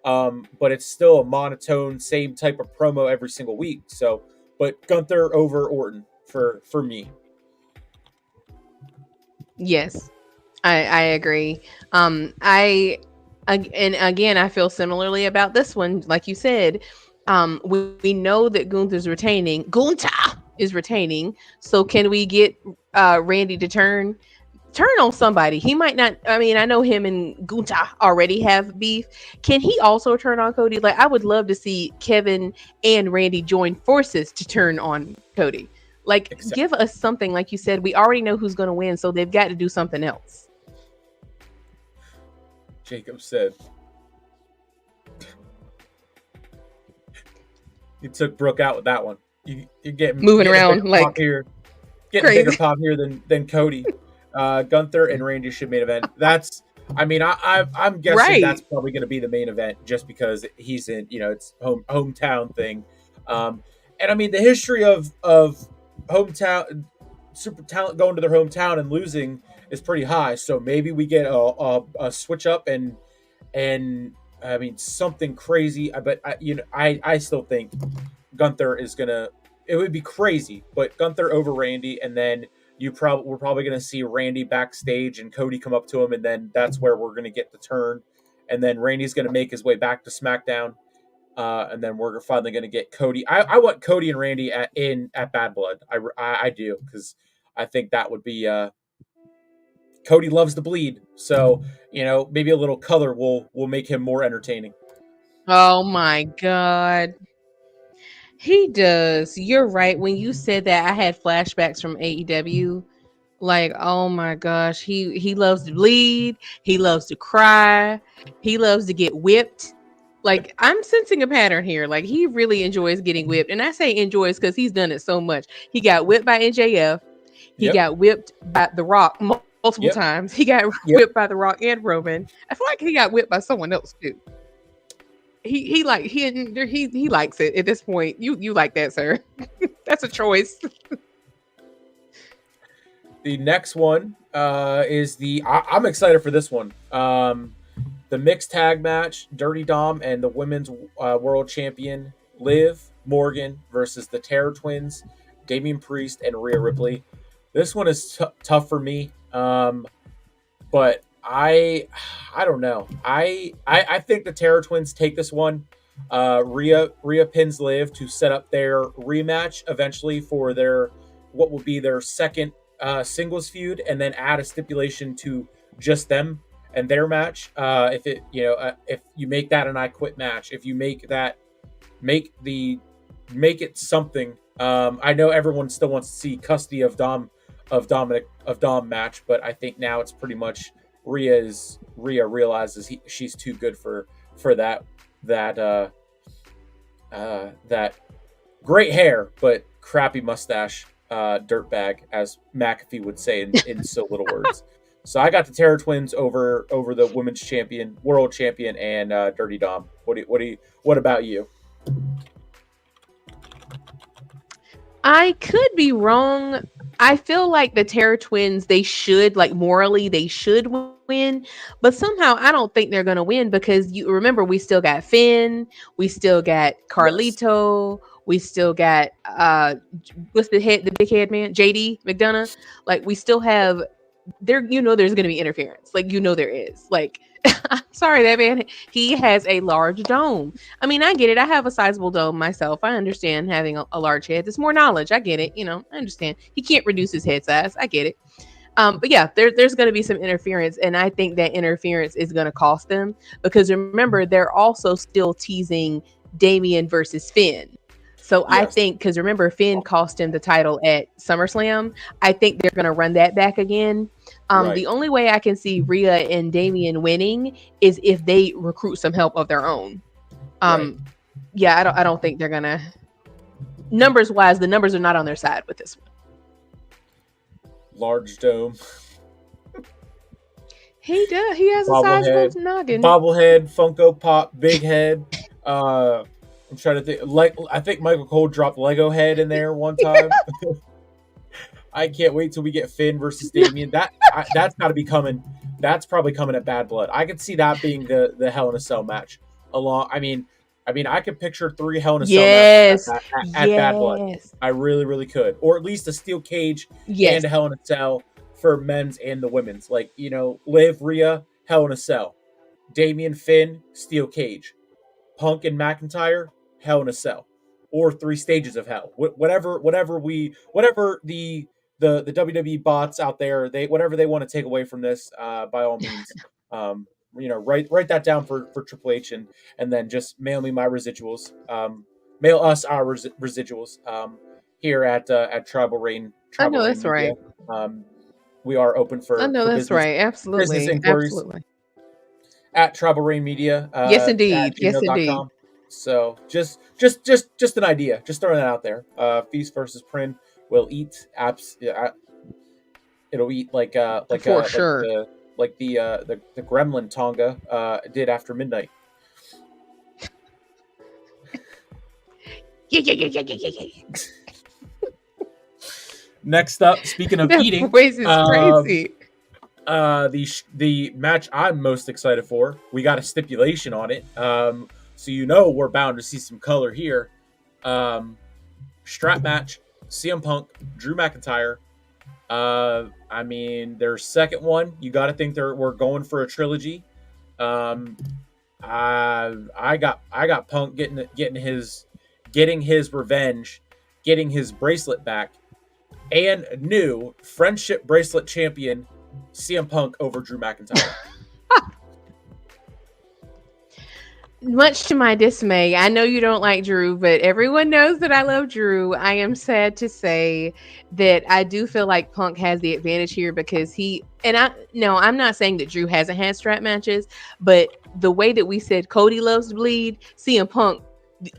[SPEAKER 1] But it's still a monotone, same type of promo every single week. So, but Gunther over Orton for me.
[SPEAKER 2] Yes, I agree. And again, I feel similarly about this one. Like you said, we know that Gunther's retaining. Gunther is retaining. So can we get Randy to turn on somebody? He might not. I mean, I know him and Gunther already have beef. Can he also turn on Cody? Like, I would love to see Kevin and Randy join forces to turn on Cody. Like,
[SPEAKER 1] Except
[SPEAKER 2] give us something. Like you said, we already know who's going to win, so they've got to do something else.
[SPEAKER 1] Jacob said, you took Brooke out with that one. You're
[SPEAKER 2] Moving
[SPEAKER 1] getting a
[SPEAKER 2] around
[SPEAKER 1] bigger pop
[SPEAKER 2] like
[SPEAKER 1] here, getting a bigger
[SPEAKER 2] crazy.
[SPEAKER 1] pop here than Cody. Gunther and Randy should main event. That's, I mean, I'm guessing that's
[SPEAKER 2] Right.
[SPEAKER 1] probably going to be the main event just because he's in, it's hometown thing. Um, and I mean, the history of hometown super talent going to their hometown and losing is pretty high. So maybe we get a switch up and I mean something crazy. But I still think Gunther is gonna. It would be crazy, but Gunther over Randy, and then we're probably gonna see Randy backstage and Cody come up to him, and then that's where we're gonna get the turn, and then Randy's gonna make his way back to SmackDown, and then we're finally gonna get Cody. I want Cody and Randy at Bad Blood. I do because I think that would be. Cody loves to bleed, so maybe a little color will make him more entertaining.
[SPEAKER 2] Oh my God. He does. You're right. When you said that, I had flashbacks from AEW. Like, oh my gosh, he loves to bleed. He loves to cry. He loves to get whipped. Like, I'm sensing a pattern here. Like, he really enjoys getting whipped, and I say enjoys because he's done it so much. He got whipped by NJF. He
[SPEAKER 1] Yep,
[SPEAKER 2] got whipped by The Rock multiple
[SPEAKER 1] yep,
[SPEAKER 2] times. He got
[SPEAKER 1] yep.
[SPEAKER 2] whipped by The Rock and Roman. I feel like he got whipped by someone else too. He likes it at this point. You like that, sir? That's a choice.
[SPEAKER 1] The next one is I'm excited for this one. The mixed tag match, Dirty Dom and the women's world champion Liv Morgan versus the Terror Twins, Damian Priest and Rhea Ripley. This one is tough for me, but I don't know. I think the Terror Twins take this one. Rhea pins Liv to set up their rematch eventually for their what will be their second singles feud, and then add a stipulation to just them and their match. If you make that an I Quit match, if you make it something. I know everyone still wants to see custody of Dom match, but I think now it's pretty much Rhea realizes she's too good for that that great hair but crappy mustache dirtbag, as McAfee would say in so little words. So I got the Terror Twins over the women's champion, world champion, and Dirty Dom. What about you?
[SPEAKER 2] I could be wrong. I feel like the Terror Twins, they should, like, morally, they should win, but somehow I don't think they're going to win because you remember we still got Finn, we still got
[SPEAKER 1] Yes.
[SPEAKER 2] Carlito, we still got what's the big head man, JD McDonough. Like, we still have there, there's going to be interference. Like, there is. Like, I'm sorry, that man, he has a large dome. I mean, I get it. I have a sizable dome myself. I understand having a large head. It's more knowledge. I get it. I understand. He can't reduce his head size. I get it. But yeah, there's going to be some interference, and I think that interference is going to cost them because remember, they're also still teasing Damian versus Finn. So I
[SPEAKER 1] Yes.
[SPEAKER 2] think because remember, Finn cost him the title at SummerSlam. I think they're going to run that back again.
[SPEAKER 1] Right.
[SPEAKER 2] The only way I can see Rhea and Damian winning is if they recruit some help of their own.
[SPEAKER 1] Right.
[SPEAKER 2] Yeah, I don't think they're gonna. Numbers wise, the numbers are not on their side with this one.
[SPEAKER 1] Large dome.
[SPEAKER 2] He does. He has a sizable
[SPEAKER 1] Bobblehead,
[SPEAKER 2] noggin.
[SPEAKER 1] bobblehead, Funko Pop, big head. Uh, I'm trying to think. Like, I think Michael Cole dropped Lego Head in there one time. I can't wait till we get Finn versus Damian. That's got to be coming. That's probably coming at Bad Blood. I could see that being the Hell in a Cell match. Along, I could picture 3 Hell in a Cell matches
[SPEAKER 2] Yes.
[SPEAKER 1] at Bad Blood.
[SPEAKER 2] Yes.
[SPEAKER 1] I really, really could, or at least a steel cage
[SPEAKER 2] Yes.
[SPEAKER 1] and a Hell in a Cell for men's and the women's. Like, Liv, Rhea, Hell in a Cell, Damian, Finn, steel cage, Punk and McIntyre, Hell in a Cell, or 3 stages of Hell. Whatever the WWE bots out there, whatever they want to take away from this, by all means, write that down for Triple H, and then just mail me my residuals. Mail us our residuals, here at Tribal Reign
[SPEAKER 2] I know that's
[SPEAKER 1] Media.
[SPEAKER 2] right.
[SPEAKER 1] We are open
[SPEAKER 2] I
[SPEAKER 1] for
[SPEAKER 2] know that's
[SPEAKER 1] business
[SPEAKER 2] right.
[SPEAKER 1] business
[SPEAKER 2] Absolutely.
[SPEAKER 1] inquiries
[SPEAKER 2] Absolutely.
[SPEAKER 1] at TribalReignMedia,
[SPEAKER 2] Yes,
[SPEAKER 1] at
[SPEAKER 2] indeed. Yes, indeed.
[SPEAKER 1] gmail.com. So just an idea, just throwing that out there. Feast versus Prin will eat apps. Yeah, it'll eat like
[SPEAKER 2] For sure.
[SPEAKER 1] the Gremlin Tonga did after midnight.
[SPEAKER 2] Yeah.
[SPEAKER 1] Next up, speaking of
[SPEAKER 2] That
[SPEAKER 1] eating,
[SPEAKER 2] voice is crazy.
[SPEAKER 1] the match I'm most excited for, we got a stipulation on it. So we're bound to see some color here. Strap match, CM Punk, Drew McIntyre. Their second one, you got to think we're going for a trilogy. I got Punk getting his revenge, getting his bracelet back, and new friendship bracelet champion CM Punk over Drew McIntyre.
[SPEAKER 2] Much to my dismay, I know you don't like Drew, but everyone knows that I love Drew. I am sad to say that I do feel like Punk has the advantage here because I'm not saying that Drew hasn't had strap matches, but the way that we said Cody loves to bleed, CM Punk,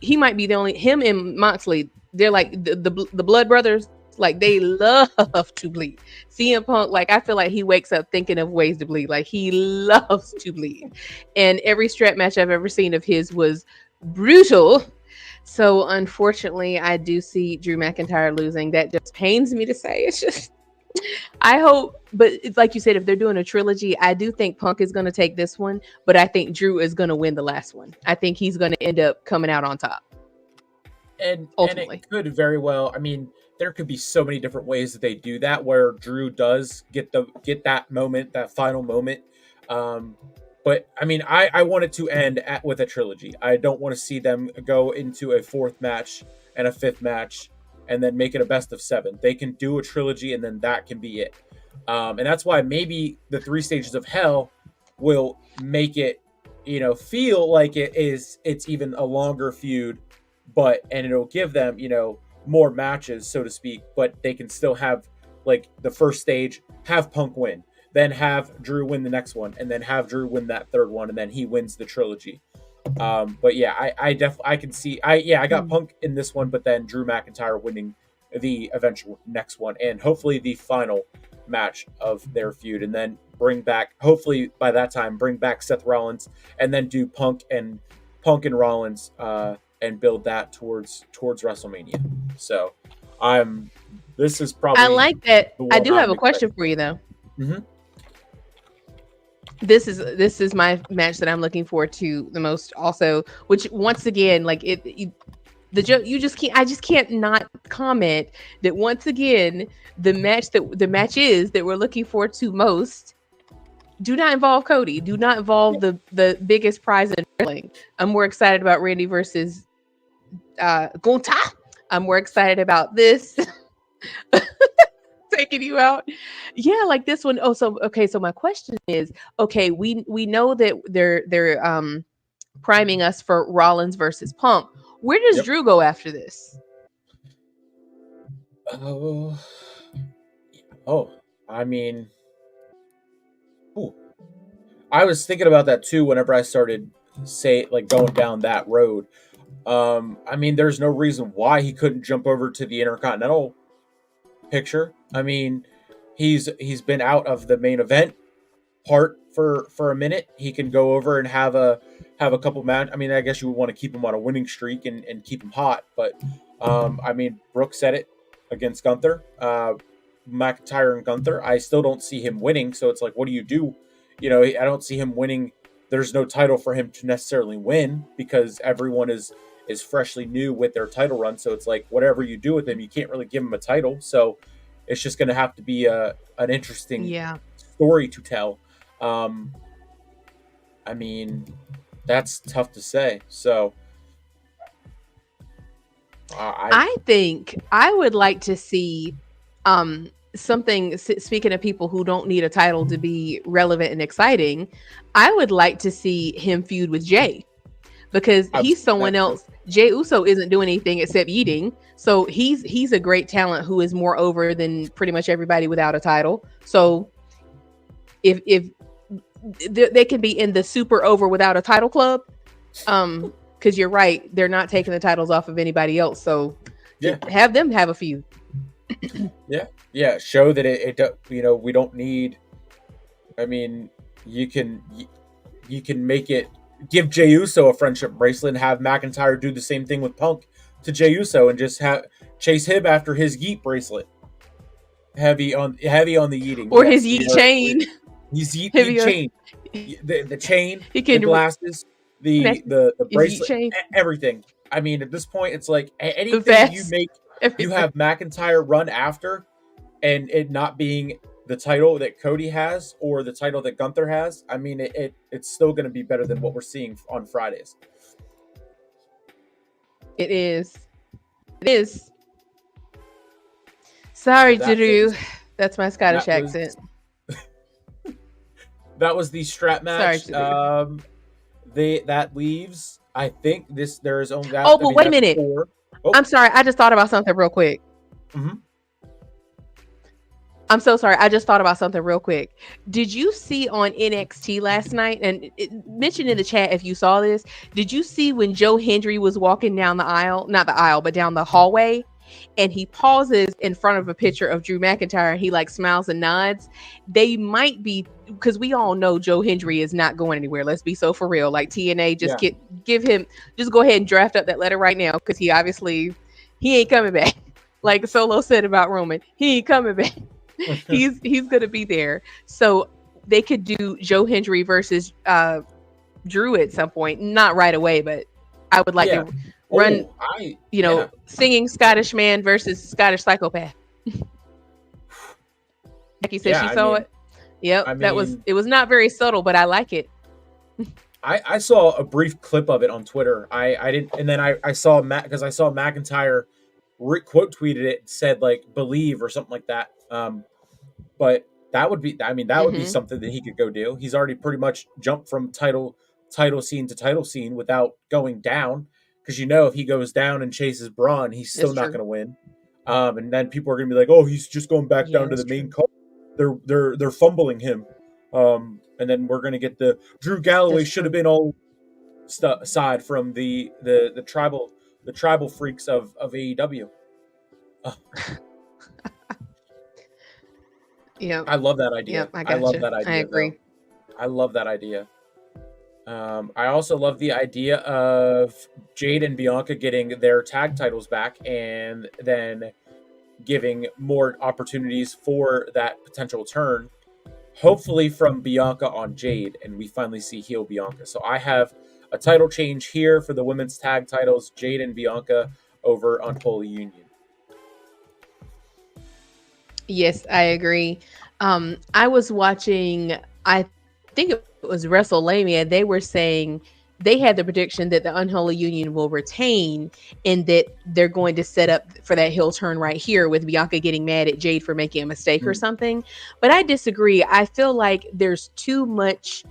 [SPEAKER 2] he might be the only, him and Moxley, they're like the Blood Brothers. Like, they love to bleed. CM Punk, like, I feel like he wakes up thinking of ways to bleed. Like, he loves to bleed. And every strap match I've ever seen of his was brutal. So, unfortunately, I do see Drew McIntyre losing. That just pains me to say. It's just, I hope, but it's like you said, if they're doing a trilogy, I do think Punk is going to take this one, but I think Drew is going to win the last one. I think he's going to end up coming out on top.
[SPEAKER 1] And
[SPEAKER 2] Ultimately.
[SPEAKER 1] it could very well. There could be so many different ways that they do that, where Drew does get that moment, that final moment. But I want it to end with a trilogy. I don't want to see them go into a 4th match and a 5th match and then make it a best of 7. They can do a trilogy, and then that can be it. And that's why maybe the 3 stages of Hell will make it, feel like it's even a longer feud, and it'll give them, more matches, so to speak, but they can still have, like, the first stage, have Punk win, then have Drew win the next one, and then have Drew win that 3rd one, and then he wins the trilogy. But yeah, I can see, I got Punk in this one, but then Drew McIntyre winning the eventual next one, and hopefully the final match of their feud, and then hopefully by that time, bring back Seth Rollins, and then do Punk and Rollins, and build that towards WrestleMania. So this is probably,
[SPEAKER 2] I like that. I do have a question for you though.
[SPEAKER 1] Mm-hmm.
[SPEAKER 2] This is my match that I'm looking forward to the most also, which once again, like I just can't not comment that once again, the matches that we're looking forward to most do not involve Cody, do not involve the biggest prize in wrestling. I'm more excited about Randy versus Gunta. I'm more excited about this. Taking you out. Yeah, like this one. Oh, so okay, so my question is, okay, we know that they're priming us for Rollins versus Punk. Where does Drew go after this?
[SPEAKER 1] I was thinking about that too whenever I started going down that road. There's no reason why he couldn't jump over to the Intercontinental picture. He's been out of the main event apart for a minute. He can go over and have a couple match. I mean, I guess you would want to keep him on a winning streak and keep him hot. But I mean, Brooke said it against Gunther, McIntyre and Gunther. I still don't see him winning. So it's like, what do you do? You know, I don't see him winning. There's no title for him to necessarily win because everyone is freshly new with their title run. So it's like whatever you do with him, you can't really give him a title. So it's just going to have to be an interesting story to tell. I mean, that's tough to say. So
[SPEAKER 2] I think I would like to see something. Speaking of people who don't need a title to be relevant and exciting, I would like to see him feud with Jay, because he's someone else. Jey Uso isn't doing anything except eating, so he's a great talent who is more over than pretty much everybody without a title. So if they can be in the super over without a title club, because you're right, they're not taking the titles off of anybody else. So have them have a feud.
[SPEAKER 1] yeah, show that it you know, we don't need. I mean, you can make it. Give Jey Uso a friendship bracelet and have McIntyre do the same thing with Punk to Jey Uso and just chase him after his yeet bracelet. Heavy on the eating.
[SPEAKER 2] Or his yeet chain.
[SPEAKER 1] His yeet chain. The chain, the glasses, the bracelet, everything. I mean, at this point, it's like anything you make, you have McIntyre run after, and it not being the title that Cody has or the title that Gunther has. I mean, it's still going to be better than what we're seeing on Fridays.
[SPEAKER 2] It is. Sorry, Drew. That's my Scottish accent.
[SPEAKER 1] That was the strap match.
[SPEAKER 2] Sorry,
[SPEAKER 1] that leaves. I think there is only.
[SPEAKER 2] Wait a minute. Oh. I'm sorry. I just thought about something real quick.
[SPEAKER 1] Mm-hmm.
[SPEAKER 2] I'm so sorry. I just thought about something real quick. Did you see on NXT last night, and mention in the chat if you saw this, did you see when Joe Hendry was walking down the aisle, not the aisle, but down the hallway, and he pauses in front of a picture of Drew McIntyre, and he like smiles and nods? They might be, because we all know Joe Hendry is not going anywhere. Let's be so for real. Like TNA, just give him, just go ahead and draft up that letter right now, because he ain't coming back. Like Solo said about Roman, he ain't coming back. he's gonna be there, so they could do Joe Hendry versus Drew at some point, not right away, but I would like to run singing Scottish man versus Scottish psychopath. Becky said she saw it. Yep. I mean, it was not very subtle, but I like it.
[SPEAKER 1] I saw a brief clip of it on Twitter. I didn't, and then I saw because I saw McIntyre quote tweeted it and said like believe or something like that. But that would be, I mean, that would be something that he could go do. He's already pretty much jumped from title scene to title scene without going down. Because if he goes down and chases Braun, he's still not going to win. And then people are going to be like, "Oh, he's just going back down to the main card. They're fumbling him." And then we're going to get the Drew Galloway should have been all aside from the tribal freaks of AEW.
[SPEAKER 2] Yeah,
[SPEAKER 1] I love that idea.
[SPEAKER 2] Yep, I
[SPEAKER 1] love that idea.
[SPEAKER 2] I agree.
[SPEAKER 1] I love that idea. I also love the idea of Jade and Bianca getting their tag titles back and then giving more opportunities for that potential turn, hopefully from Bianca on Jade, and we finally see heel Bianca. So I have a title change here for the women's tag titles, Jade and Bianca over Unholy Union.
[SPEAKER 2] Yes, I agree. I was watching, I think it was WrestleMania. They were saying they had the prediction that the Unholy Union will retain and that they're going to set up for that heel turn right here with Bianca getting mad at Jade for making a mistake or something. But I disagree. I feel like there's too much.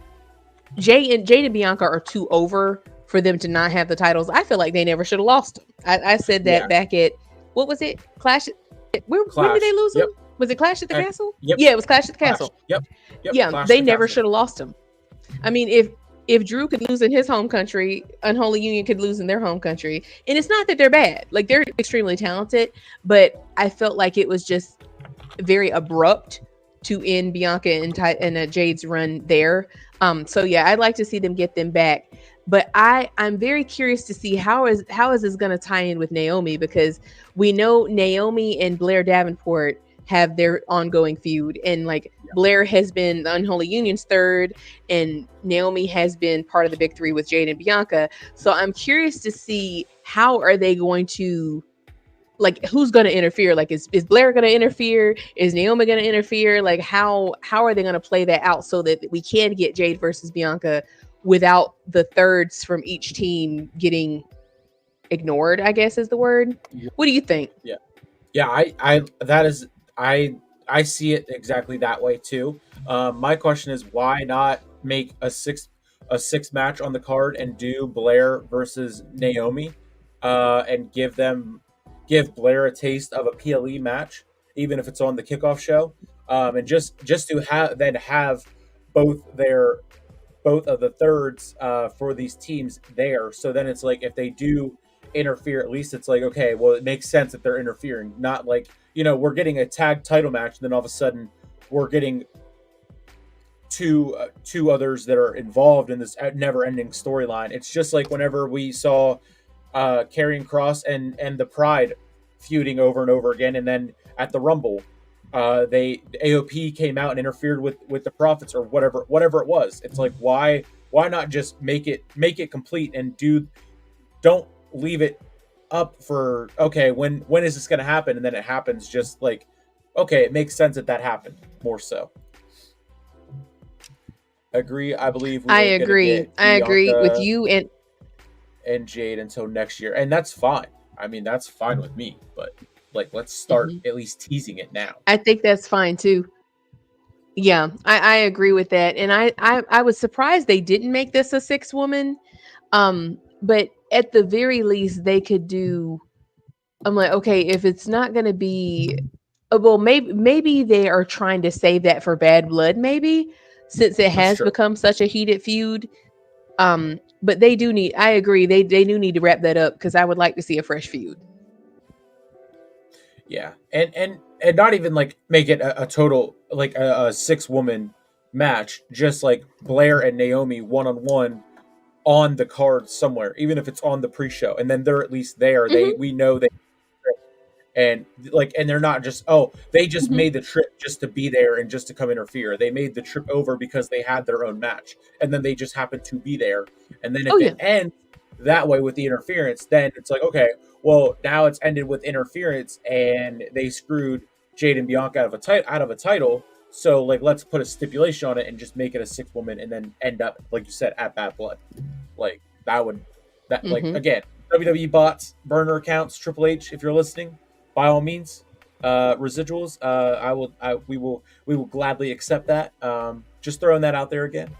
[SPEAKER 2] Jade and Bianca are too over for them to not have the titles. I feel like they never should have lost them. I said that back at, what was it? Clash. When did they lose them? Was it Clash at the Castle?
[SPEAKER 1] Yep.
[SPEAKER 2] Yeah, it was Clash at the Castle.
[SPEAKER 1] Yep.
[SPEAKER 2] Yeah,
[SPEAKER 1] Clash
[SPEAKER 2] they never should have lost them. I mean, if Drew could lose in his home country, Unholy Union could lose in their home country. And it's not that they're bad. Like, they're extremely talented, but I felt like it was just very abrupt to end Bianca and Jade's run there. So yeah, I'd like to see them get them back. But I'm very curious to see how is this going to tie in with Naomi, because we know Naomi and Blair Davenport have their ongoing feud, and like Blair has been the Unholy Union's third, and Naomi has been part of the big three with Jade and Bianca. So I'm curious to see how are they going to, like, who's going to interfere? Like, is Blair going to interfere? Is Naomi going to interfere? Like, how are they going to play that out so that we can get Jade versus Bianca without the thirds from each team getting ignored, I guess is the word. What do you think?
[SPEAKER 1] Yeah. Yeah, I that is I see it exactly that way too. My question is, why not make a six match on the card and do Blair versus Naomi, and give Blair a taste of a PLE match, even if it's on the kickoff show, and just to have both their both of the thirds for these teams there. So then it's like if they do interfere, at least it's like, okay, well, it makes sense that they're interfering. Not like, we're getting a tag title match, and then all of a sudden we're getting two others that are involved in this never ending storyline. It's just like whenever we saw Karrion Kross and the Pride feuding over and over again, and then at the Rumble, they AOP came out and interfered with the Profits or whatever it was. It's like, why not just make it complete and don't leave it up for, okay, when is this going to happen, and then it happens. Just like, okay, it makes sense that happened more so. Agree. I believe we
[SPEAKER 2] I
[SPEAKER 1] ain't gonna
[SPEAKER 2] agree.
[SPEAKER 1] get
[SPEAKER 2] I agree with
[SPEAKER 1] Bianca
[SPEAKER 2] you,
[SPEAKER 1] and Jade until next year, and that's fine. I mean, that's fine with me. But like, let's start
[SPEAKER 2] Mhm.
[SPEAKER 1] at least teasing it now.
[SPEAKER 2] I think that's fine too. Yeah, I agree with that. And I was surprised they didn't make this a six woman. But at the very least they could do, I'm like, okay, if it's not gonna be, well, maybe they are trying to save that for Bad Blood, maybe, since it
[SPEAKER 1] That's
[SPEAKER 2] has
[SPEAKER 1] true.
[SPEAKER 2] become such a heated feud. But they do need, I agree, they do need to wrap that up because I would like to see a fresh feud.
[SPEAKER 1] Yeah, and not even like make it a total like a six woman match. Just like Blair and Naomi one on the card somewhere, even if it's on the pre-show, and then they're at least there.
[SPEAKER 2] Hmm.
[SPEAKER 1] We know they, and like, and they're not just, oh, they just
[SPEAKER 2] Hmm.
[SPEAKER 1] made the trip just to be there and just to come interfere. They made the trip over because they had their own match, and then they just happened to be there. And then
[SPEAKER 2] Oh
[SPEAKER 1] if it
[SPEAKER 2] yeah.
[SPEAKER 1] ends that way with the interference, then it's like, okay, well, now it's ended with interference and they screwed Jade and Bianca out of a title. So like, let's put a stipulation on it and just make it a six woman, and then end up, like you said, at Bad Blood. Like, that like,
[SPEAKER 2] Hmm.
[SPEAKER 1] again, WWE bots, burner accounts, Triple H, if you're listening, by all means, residuals. We will gladly accept that. Just throwing that out there again.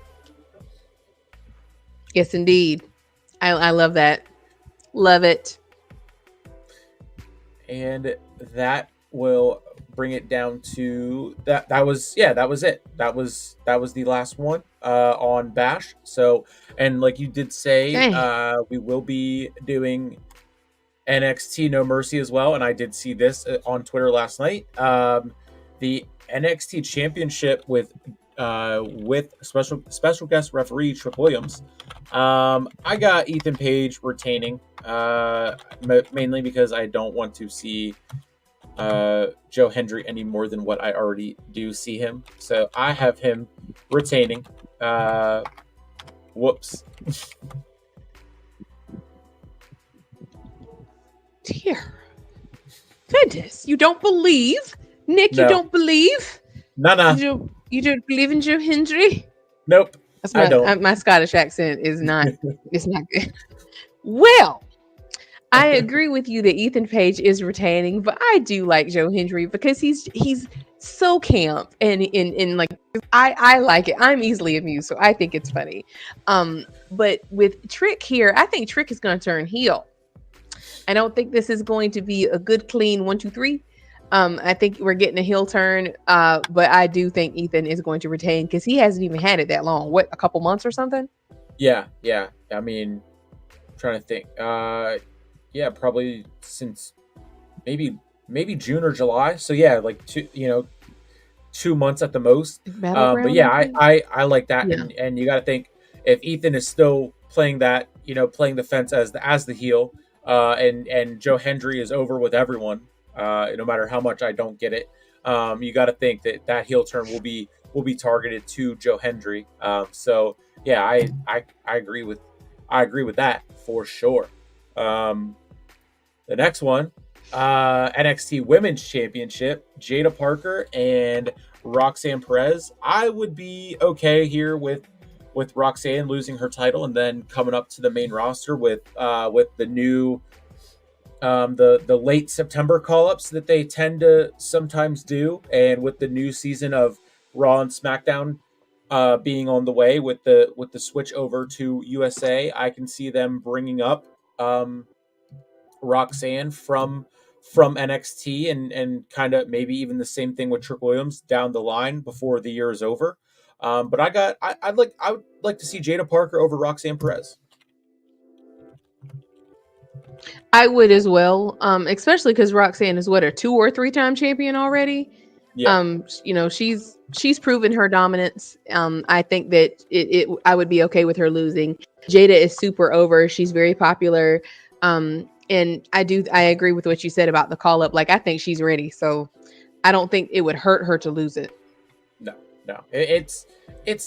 [SPEAKER 2] Yes, indeed. I love that. Love it.
[SPEAKER 1] And that will bring it down to that was, yeah, that was it. That was the last one on Bash. So, and like you did say,
[SPEAKER 2] Dang.
[SPEAKER 1] we will be doing NXT No Mercy as well, and I did see this on Twitter last night. The NXT Championship with special guest referee Tripp Williams. I got Ethan Page retaining, mainly because I don't want to see Joe Hendry any more than what I already do see him. So I have him retaining. Whoops.
[SPEAKER 2] Dear goodness, you don't believe, Nick? You
[SPEAKER 1] No.
[SPEAKER 2] don't believe?
[SPEAKER 1] Nah.
[SPEAKER 2] You don't believe in Joe Hendry?
[SPEAKER 1] Nope.
[SPEAKER 2] That's
[SPEAKER 1] I don't.
[SPEAKER 2] my Scottish accent is not, it's not good. Well, I agree with you that Ethan Page is retaining, but I do like Joe Hendry because he's so camp, and like, I like it. I'm easily amused, so I think it's funny. But with Trick here, I think Trick is going to turn heel. I don't think this is going to be a good clean 1, 2, 3. I think we're getting a heel turn, but I do think Ethan is going to retain because he hasn't even had it that long. What, a couple months or something?
[SPEAKER 1] Yeah. I mean, I'm trying to think. Yeah, probably since maybe June or July. So yeah, like 2 months at the most. But
[SPEAKER 2] Battleground,
[SPEAKER 1] yeah,
[SPEAKER 2] I think.
[SPEAKER 1] I like that,
[SPEAKER 2] Yeah.
[SPEAKER 1] and you got to think if Ethan is still playing that, playing the fence as the heel, and Joe Hendry is over with everyone, no matter how much I don't get it. You got to think that that heel turn will be targeted to Joe Hendry. So yeah, I agree with that for sure. Um, the next one, NXT Women's Championship, Jada Parker and Roxanne Perez. I would be okay here with Roxanne losing her title and then coming up to the main roster with the new the late September call ups that they tend to sometimes do, and with the new season of Raw and SmackDown being on the way with the switch over to USA, I can see them bringing up um, Roxanne from NXT and kind of maybe even the same thing with Trick Williams down the line before the year is over. But I would like to see Jada Parker over Roxanne Perez.
[SPEAKER 2] I would as well, especially because Roxanne is what, a 2 or 3 time champion already.
[SPEAKER 1] Yeah,
[SPEAKER 2] She's proven her dominance. I think that I would be okay with her losing. Jada is super over. She's very popular. And I agree with what you said about the call up. Like, I think she's ready. So I don't think it would hurt her to lose it.
[SPEAKER 1] no, no, it's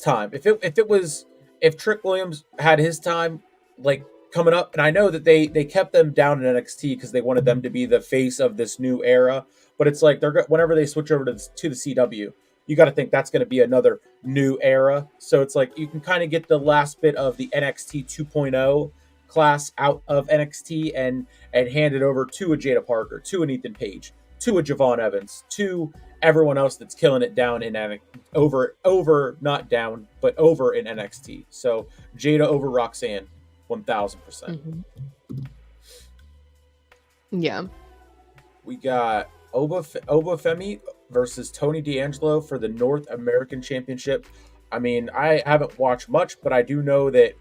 [SPEAKER 1] time. If Trick Williams had his time like coming up, and I know that they kept them down in NXT because they wanted them to be the face of this new era. But it's like whenever they switch over to the CW, you got to think that's going to be another new era. So it's like you can kind of get the last bit of the NXT 2.0 class out of NXT and hand it over to a Jada Parker, to an Ethan Page, to a Javon Evans, to everyone else that's killing it down in over not down but over in NXT. So Jada over Roxanne, 1000%.
[SPEAKER 2] Hmm. Yeah.
[SPEAKER 1] We got Obafemi versus Tony D'Angelo for the North American Championship. I mean, I haven't watched much, but I do know that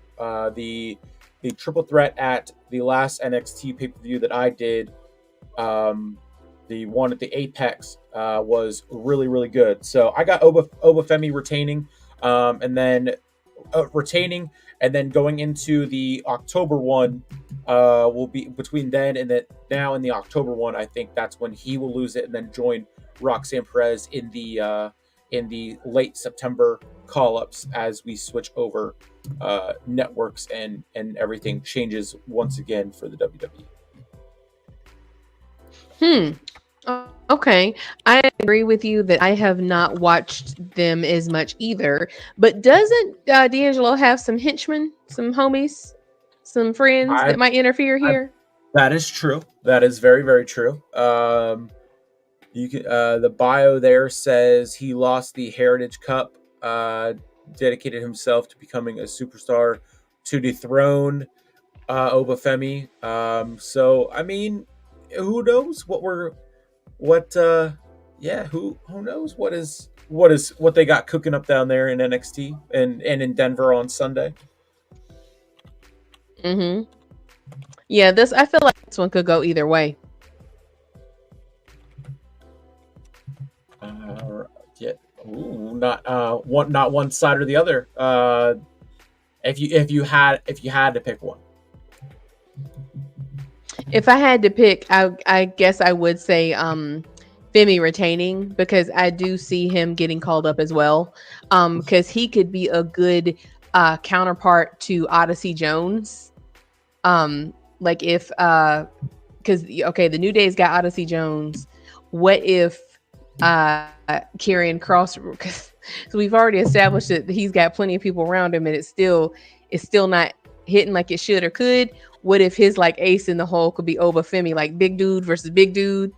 [SPEAKER 1] the triple threat at the last NXT pay per view that I did, um, the one at the Apex, was really really good. So I got Obafemi and then retaining, and then going into the October one, will be between then and that now in the October one. I think that's when he will lose it and then join Roxanne Perez in the late September call ups as we switch over networks and everything changes once again for the WWE.
[SPEAKER 2] Hmm. Okay. I agree with you that I have not watched them as much either. But doesn't D'Angelo have some henchmen, some homies, some friends
[SPEAKER 1] I,
[SPEAKER 2] that might interfere
[SPEAKER 1] I
[SPEAKER 2] here?
[SPEAKER 1] That is true. That is very very true. You can the bio there says he lost the Heritage Cup, dedicated himself to becoming a superstar to dethrone Obafemi. So I mean, who knows what yeah, who knows what they got cooking up down there in NXT and in Denver on Sunday.
[SPEAKER 2] Hmm. Yeah, this I feel like this one could go either way.
[SPEAKER 1] Uh, yeah, ooh, not one side or the other. If you had to pick one,
[SPEAKER 2] If I had to pick, I guess I would say Femi retaining, because I do see him getting called up as well. Because he could be a good counterpart to Odyssey Jones. Like if because okay, the New Day's got Odyssey Jones. What if Karrion Cross? Cause, so we've already established that he's got plenty of people around him, and it's still not hitting like it should or could. What if his like ace in the hole could be Oba Femi, like big dude versus big dude?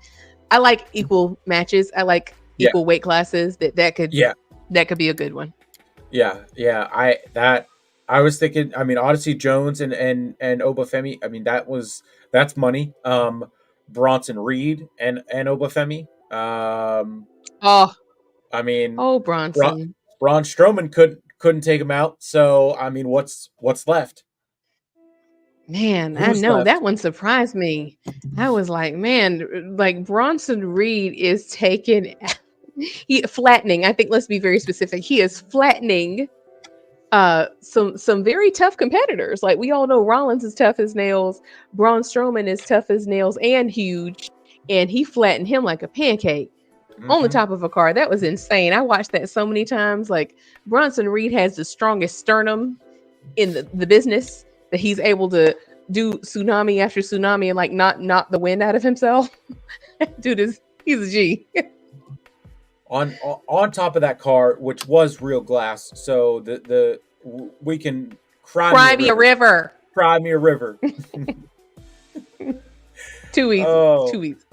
[SPEAKER 2] I like equal matches. I like
[SPEAKER 1] yeah,
[SPEAKER 2] equal weight classes.
[SPEAKER 1] yeah,
[SPEAKER 2] That could be a good one.
[SPEAKER 1] yeah. I was thinking. I mean, Odyssey Jones and Obafemi. I mean, that's money. Bronson Reed and Obafemi.
[SPEAKER 2] Oh,
[SPEAKER 1] I mean,
[SPEAKER 2] oh,
[SPEAKER 1] Bra-
[SPEAKER 2] Bronson.
[SPEAKER 1] Braun Strowman couldn't take him out. So I mean, what's left?
[SPEAKER 2] Man, I
[SPEAKER 1] Who's
[SPEAKER 2] know that
[SPEAKER 1] left?
[SPEAKER 2] one surprised me. I was like, man, like Bronson Reed is taking he flattening. I think let's be very specific. He is flattening some very tough competitors. Like we all know Rollins is tough as nails, Braun Strowman is tough as nails and huge, and he flattened him like a pancake on the
[SPEAKER 1] Mm-hmm.
[SPEAKER 2] top of a car. That was insane. I watched that so many times. Like Bronson Reed has the strongest sternum in the business that he's able to do tsunami after tsunami and like not knock the wind out of himself. Dude is he's a G.
[SPEAKER 1] On top of that car, which was real glass, so we can cry me a
[SPEAKER 2] Cry me a
[SPEAKER 1] river,
[SPEAKER 2] river.
[SPEAKER 1] cry me a river.
[SPEAKER 2] 2 weeks.
[SPEAKER 1] Oh,
[SPEAKER 2] 2 weeks.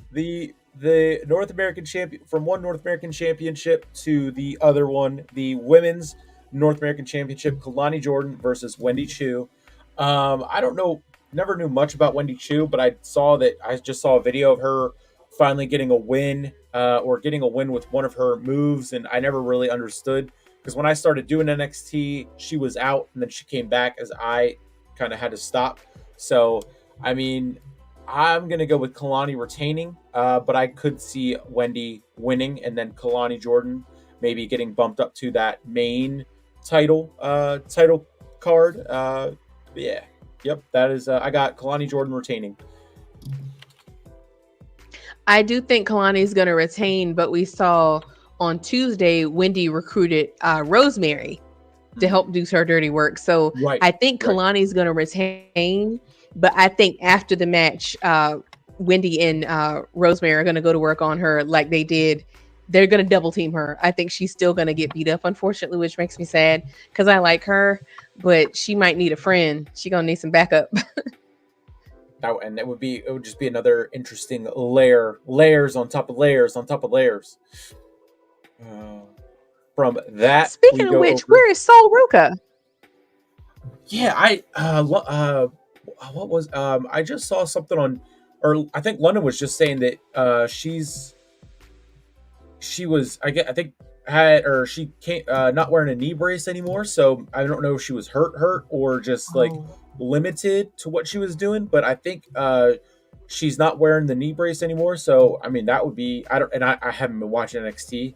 [SPEAKER 1] the North American champion, from one North American championship to the other one, the women's North American championship, Kalani Jordan versus Wendy Chu. I don't know, never knew much about Wendy Chu, but I just saw a video of her finally getting a win, or getting a win with one of her moves, and I never really understood because when I started doing NXT, she was out and then she came back as I kind of had to stop. So, I mean, I'm gonna go with Kalani retaining, but I could see Wendy winning, and then Kalani Jordan maybe getting bumped up to that main title card. Yeah, yep, that is. I got Kalani Jordan retaining.
[SPEAKER 2] I do think Kalani is going to retain, but we saw on Tuesday Wendy recruited Rosemary to help do her dirty work. So
[SPEAKER 1] Right,
[SPEAKER 2] I think
[SPEAKER 1] right.
[SPEAKER 2] Kalani is going to retain, but I think after the match, Wendy and Rosemary are going to go to work on her like they did. They're going to double team her. I think she's still going to get beat up, unfortunately, which makes me sad because I like her, but she might need a friend. She going to need some backup.
[SPEAKER 1] And it would just be another interesting layers on top of layers on top of layers. Uh, from that, we
[SPEAKER 2] Speaking of
[SPEAKER 1] go
[SPEAKER 2] which,
[SPEAKER 1] over.
[SPEAKER 2] where is Sol Ruka?
[SPEAKER 1] Yeah, what was I just saw something on, or I think London was just saying that she was I think had or she can't not wearing a knee brace anymore. So I don't know if she was hurt or just like
[SPEAKER 2] Oh.
[SPEAKER 1] limited to what she was doing. But I think she's not wearing the knee brace anymore. So I mean that would be I haven't been watching NXT.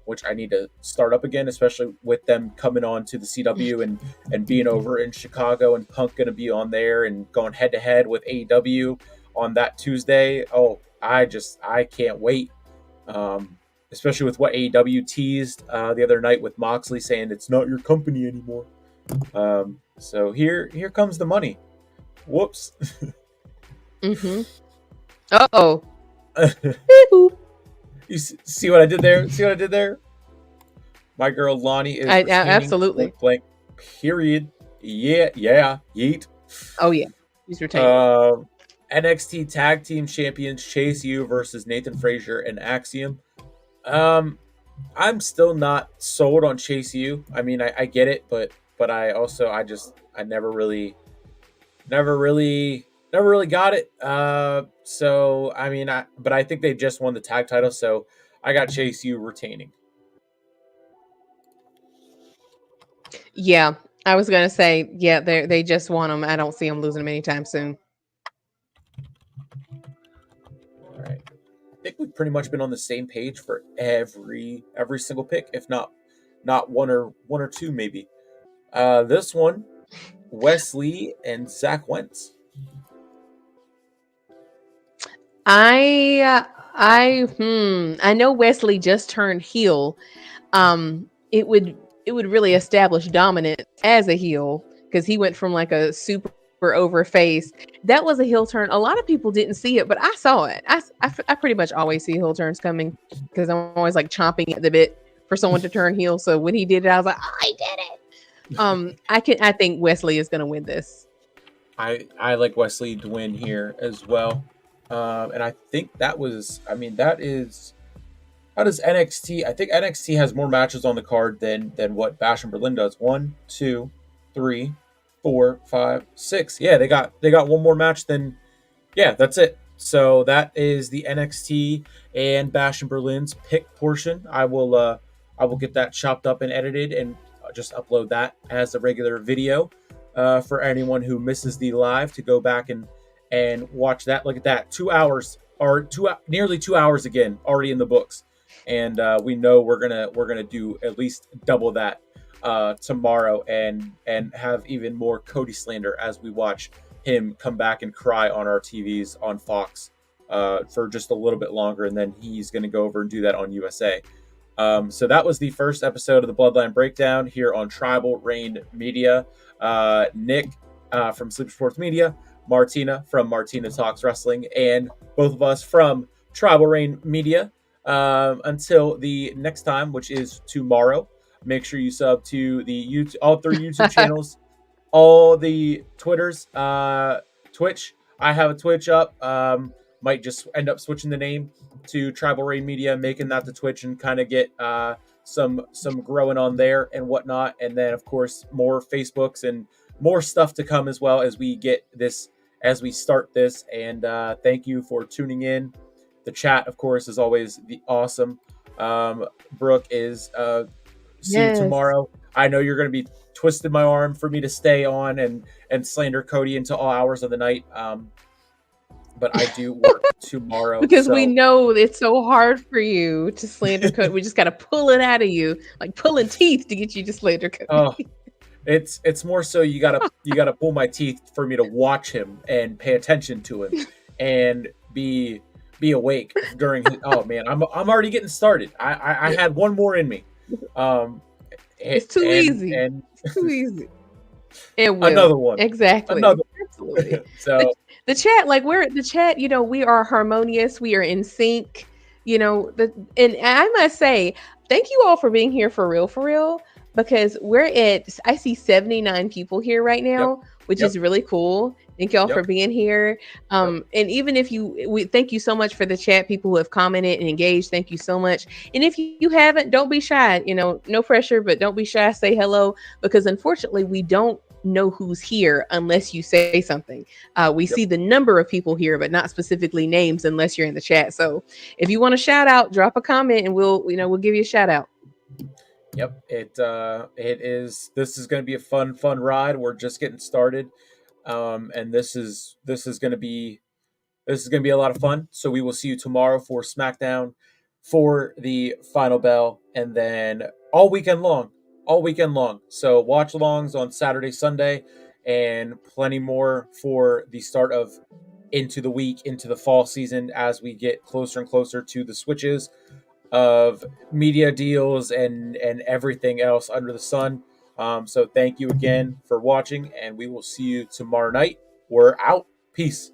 [SPEAKER 1] Which I need to start up again, especially with them coming on to the CW and being over in Chicago, and Punk going to be on there and going head to head with AEW on that Tuesday. Oh, I can't wait. Especially with what AEW teased the other night with Moxley saying it's not your company anymore. So here comes the money. Whoops.
[SPEAKER 2] Mm-hmm. Uh-oh.
[SPEAKER 1] You see what I did there? See what I did there? My girl Lonnie is retaining
[SPEAKER 2] Absolutely.
[SPEAKER 1] point blank. Period. Yeah, yeet.
[SPEAKER 2] Oh yeah, he's retaining.
[SPEAKER 1] NXT Tag Team Champions Chase U versus Nathan Frazier and Axiom. I'm still not sold on Chase U. I mean, I get it, but I also I never really got it. So I mean, but I think they just won the tag title, so I got Chase U retaining.
[SPEAKER 2] Yeah, I was gonna say, yeah, they just won them. I don't see them losing them anytime soon.
[SPEAKER 1] All right. I think we've pretty much been on the same page for every single pick, if not one or two maybe. This one, Wesley and Zach Wentz.
[SPEAKER 2] I know Wesley just turned heel. It would really establish dominance as a heel because he went from like a super over face. That was a heel turn. A lot of people didn't see it, but I saw it. I pretty much always see heel turns coming because I'm always like chomping at the bit for someone to turn heel. So when he did it, I was like, oh, I did it. I think Wesley is gonna win this.
[SPEAKER 1] I like Wesley to win here as well. And I think that was, I mean, that is, how does NXT? I think NXT has more matches on the card than what Bash and Berlin does. 1, 2, 3, 4, 5, 6. Yeah, they got one more match than. Yeah, that's it. So that is the NXT and Bash and Berlin's pick portion. I will get that chopped up and edited and just upload that as a regular video for anyone who misses the live to go back and watch that. Look at that, 2 hours or nearly 2 hours again already in the books. and we know we're gonna do at least double that tomorrow, and have even more Cody slander as we watch him come back and cry on our TVs on Fox for just a little bit longer, and then he's going to go over and do that on USA. So that was the first episode of the Bloodline Breakdown here on Tribal Reign Media. Nick from Sleep Sports Media, Martina from Martina Talks Wrestling, and both of us from Tribal Reign Media. Until the next time, which is tomorrow, make sure you sub to the YouTube, all three YouTube channels, all the Twitters, Twitch. I have a Twitch up. Might just end up switching the name to Tribal Reign Media, making that the Twitch, and kind of get some growing on there and whatnot. And then of course more Facebooks and more stuff to come as well as we get this, as we start this. And thank you for tuning in. The chat, of course, is always the awesome. Brooke is see you
[SPEAKER 2] Yes.
[SPEAKER 1] tomorrow. I know you're going to be twisting my arm for me to stay on and slander Cody into all hours of the night. But I do work tomorrow,
[SPEAKER 2] Because we
[SPEAKER 1] so
[SPEAKER 2] know it's so hard for you to slander Cody. We just got to pull it out of you, like pulling teeth to get you to slander Cody.
[SPEAKER 1] oh, it's more so you gotta pull my teeth for me to watch him and pay attention to him and be awake during his. Oh man, I'm already getting started. I had one more in me. Um,
[SPEAKER 2] It's too easy.
[SPEAKER 1] and
[SPEAKER 2] It's too easy. It
[SPEAKER 1] another
[SPEAKER 2] will.
[SPEAKER 1] one,
[SPEAKER 2] Exactly.
[SPEAKER 1] another.
[SPEAKER 2] Absolutely. The,
[SPEAKER 1] So
[SPEAKER 2] the chat, like we're the chat, we are harmonious, we are in sync, and I must say, thank you all for being here for real, because I see 79 people here right
[SPEAKER 1] yep,
[SPEAKER 2] now, which
[SPEAKER 1] yep,
[SPEAKER 2] is really cool. Thank y'all for
[SPEAKER 1] yep,
[SPEAKER 2] being here.
[SPEAKER 1] yep.
[SPEAKER 2] And even if we thank you so much for the chat, people who have commented and engaged. Thank you so much. And if you haven't, don't be shy. No pressure, but don't be shy. Say hello, because unfortunately, we don't know who's here unless you say something. We
[SPEAKER 1] Yep.
[SPEAKER 2] see the number of people here, but not specifically names unless you're in the chat. So if you want to shout out, drop a comment and we'll give you a shout out.
[SPEAKER 1] Yep. It is. This is going to be a fun ride. We're just getting started, and this is going to be a lot of fun. So we will see you tomorrow for SmackDown, for the final bell, and then all weekend long. So watch alongs on Saturday, Sunday, and plenty more for the start of into the week, into the fall season, as we get closer and closer to the switches of media deals and everything else under the sun. So thank you again for watching, and we will see you tomorrow night. We're out. Peace.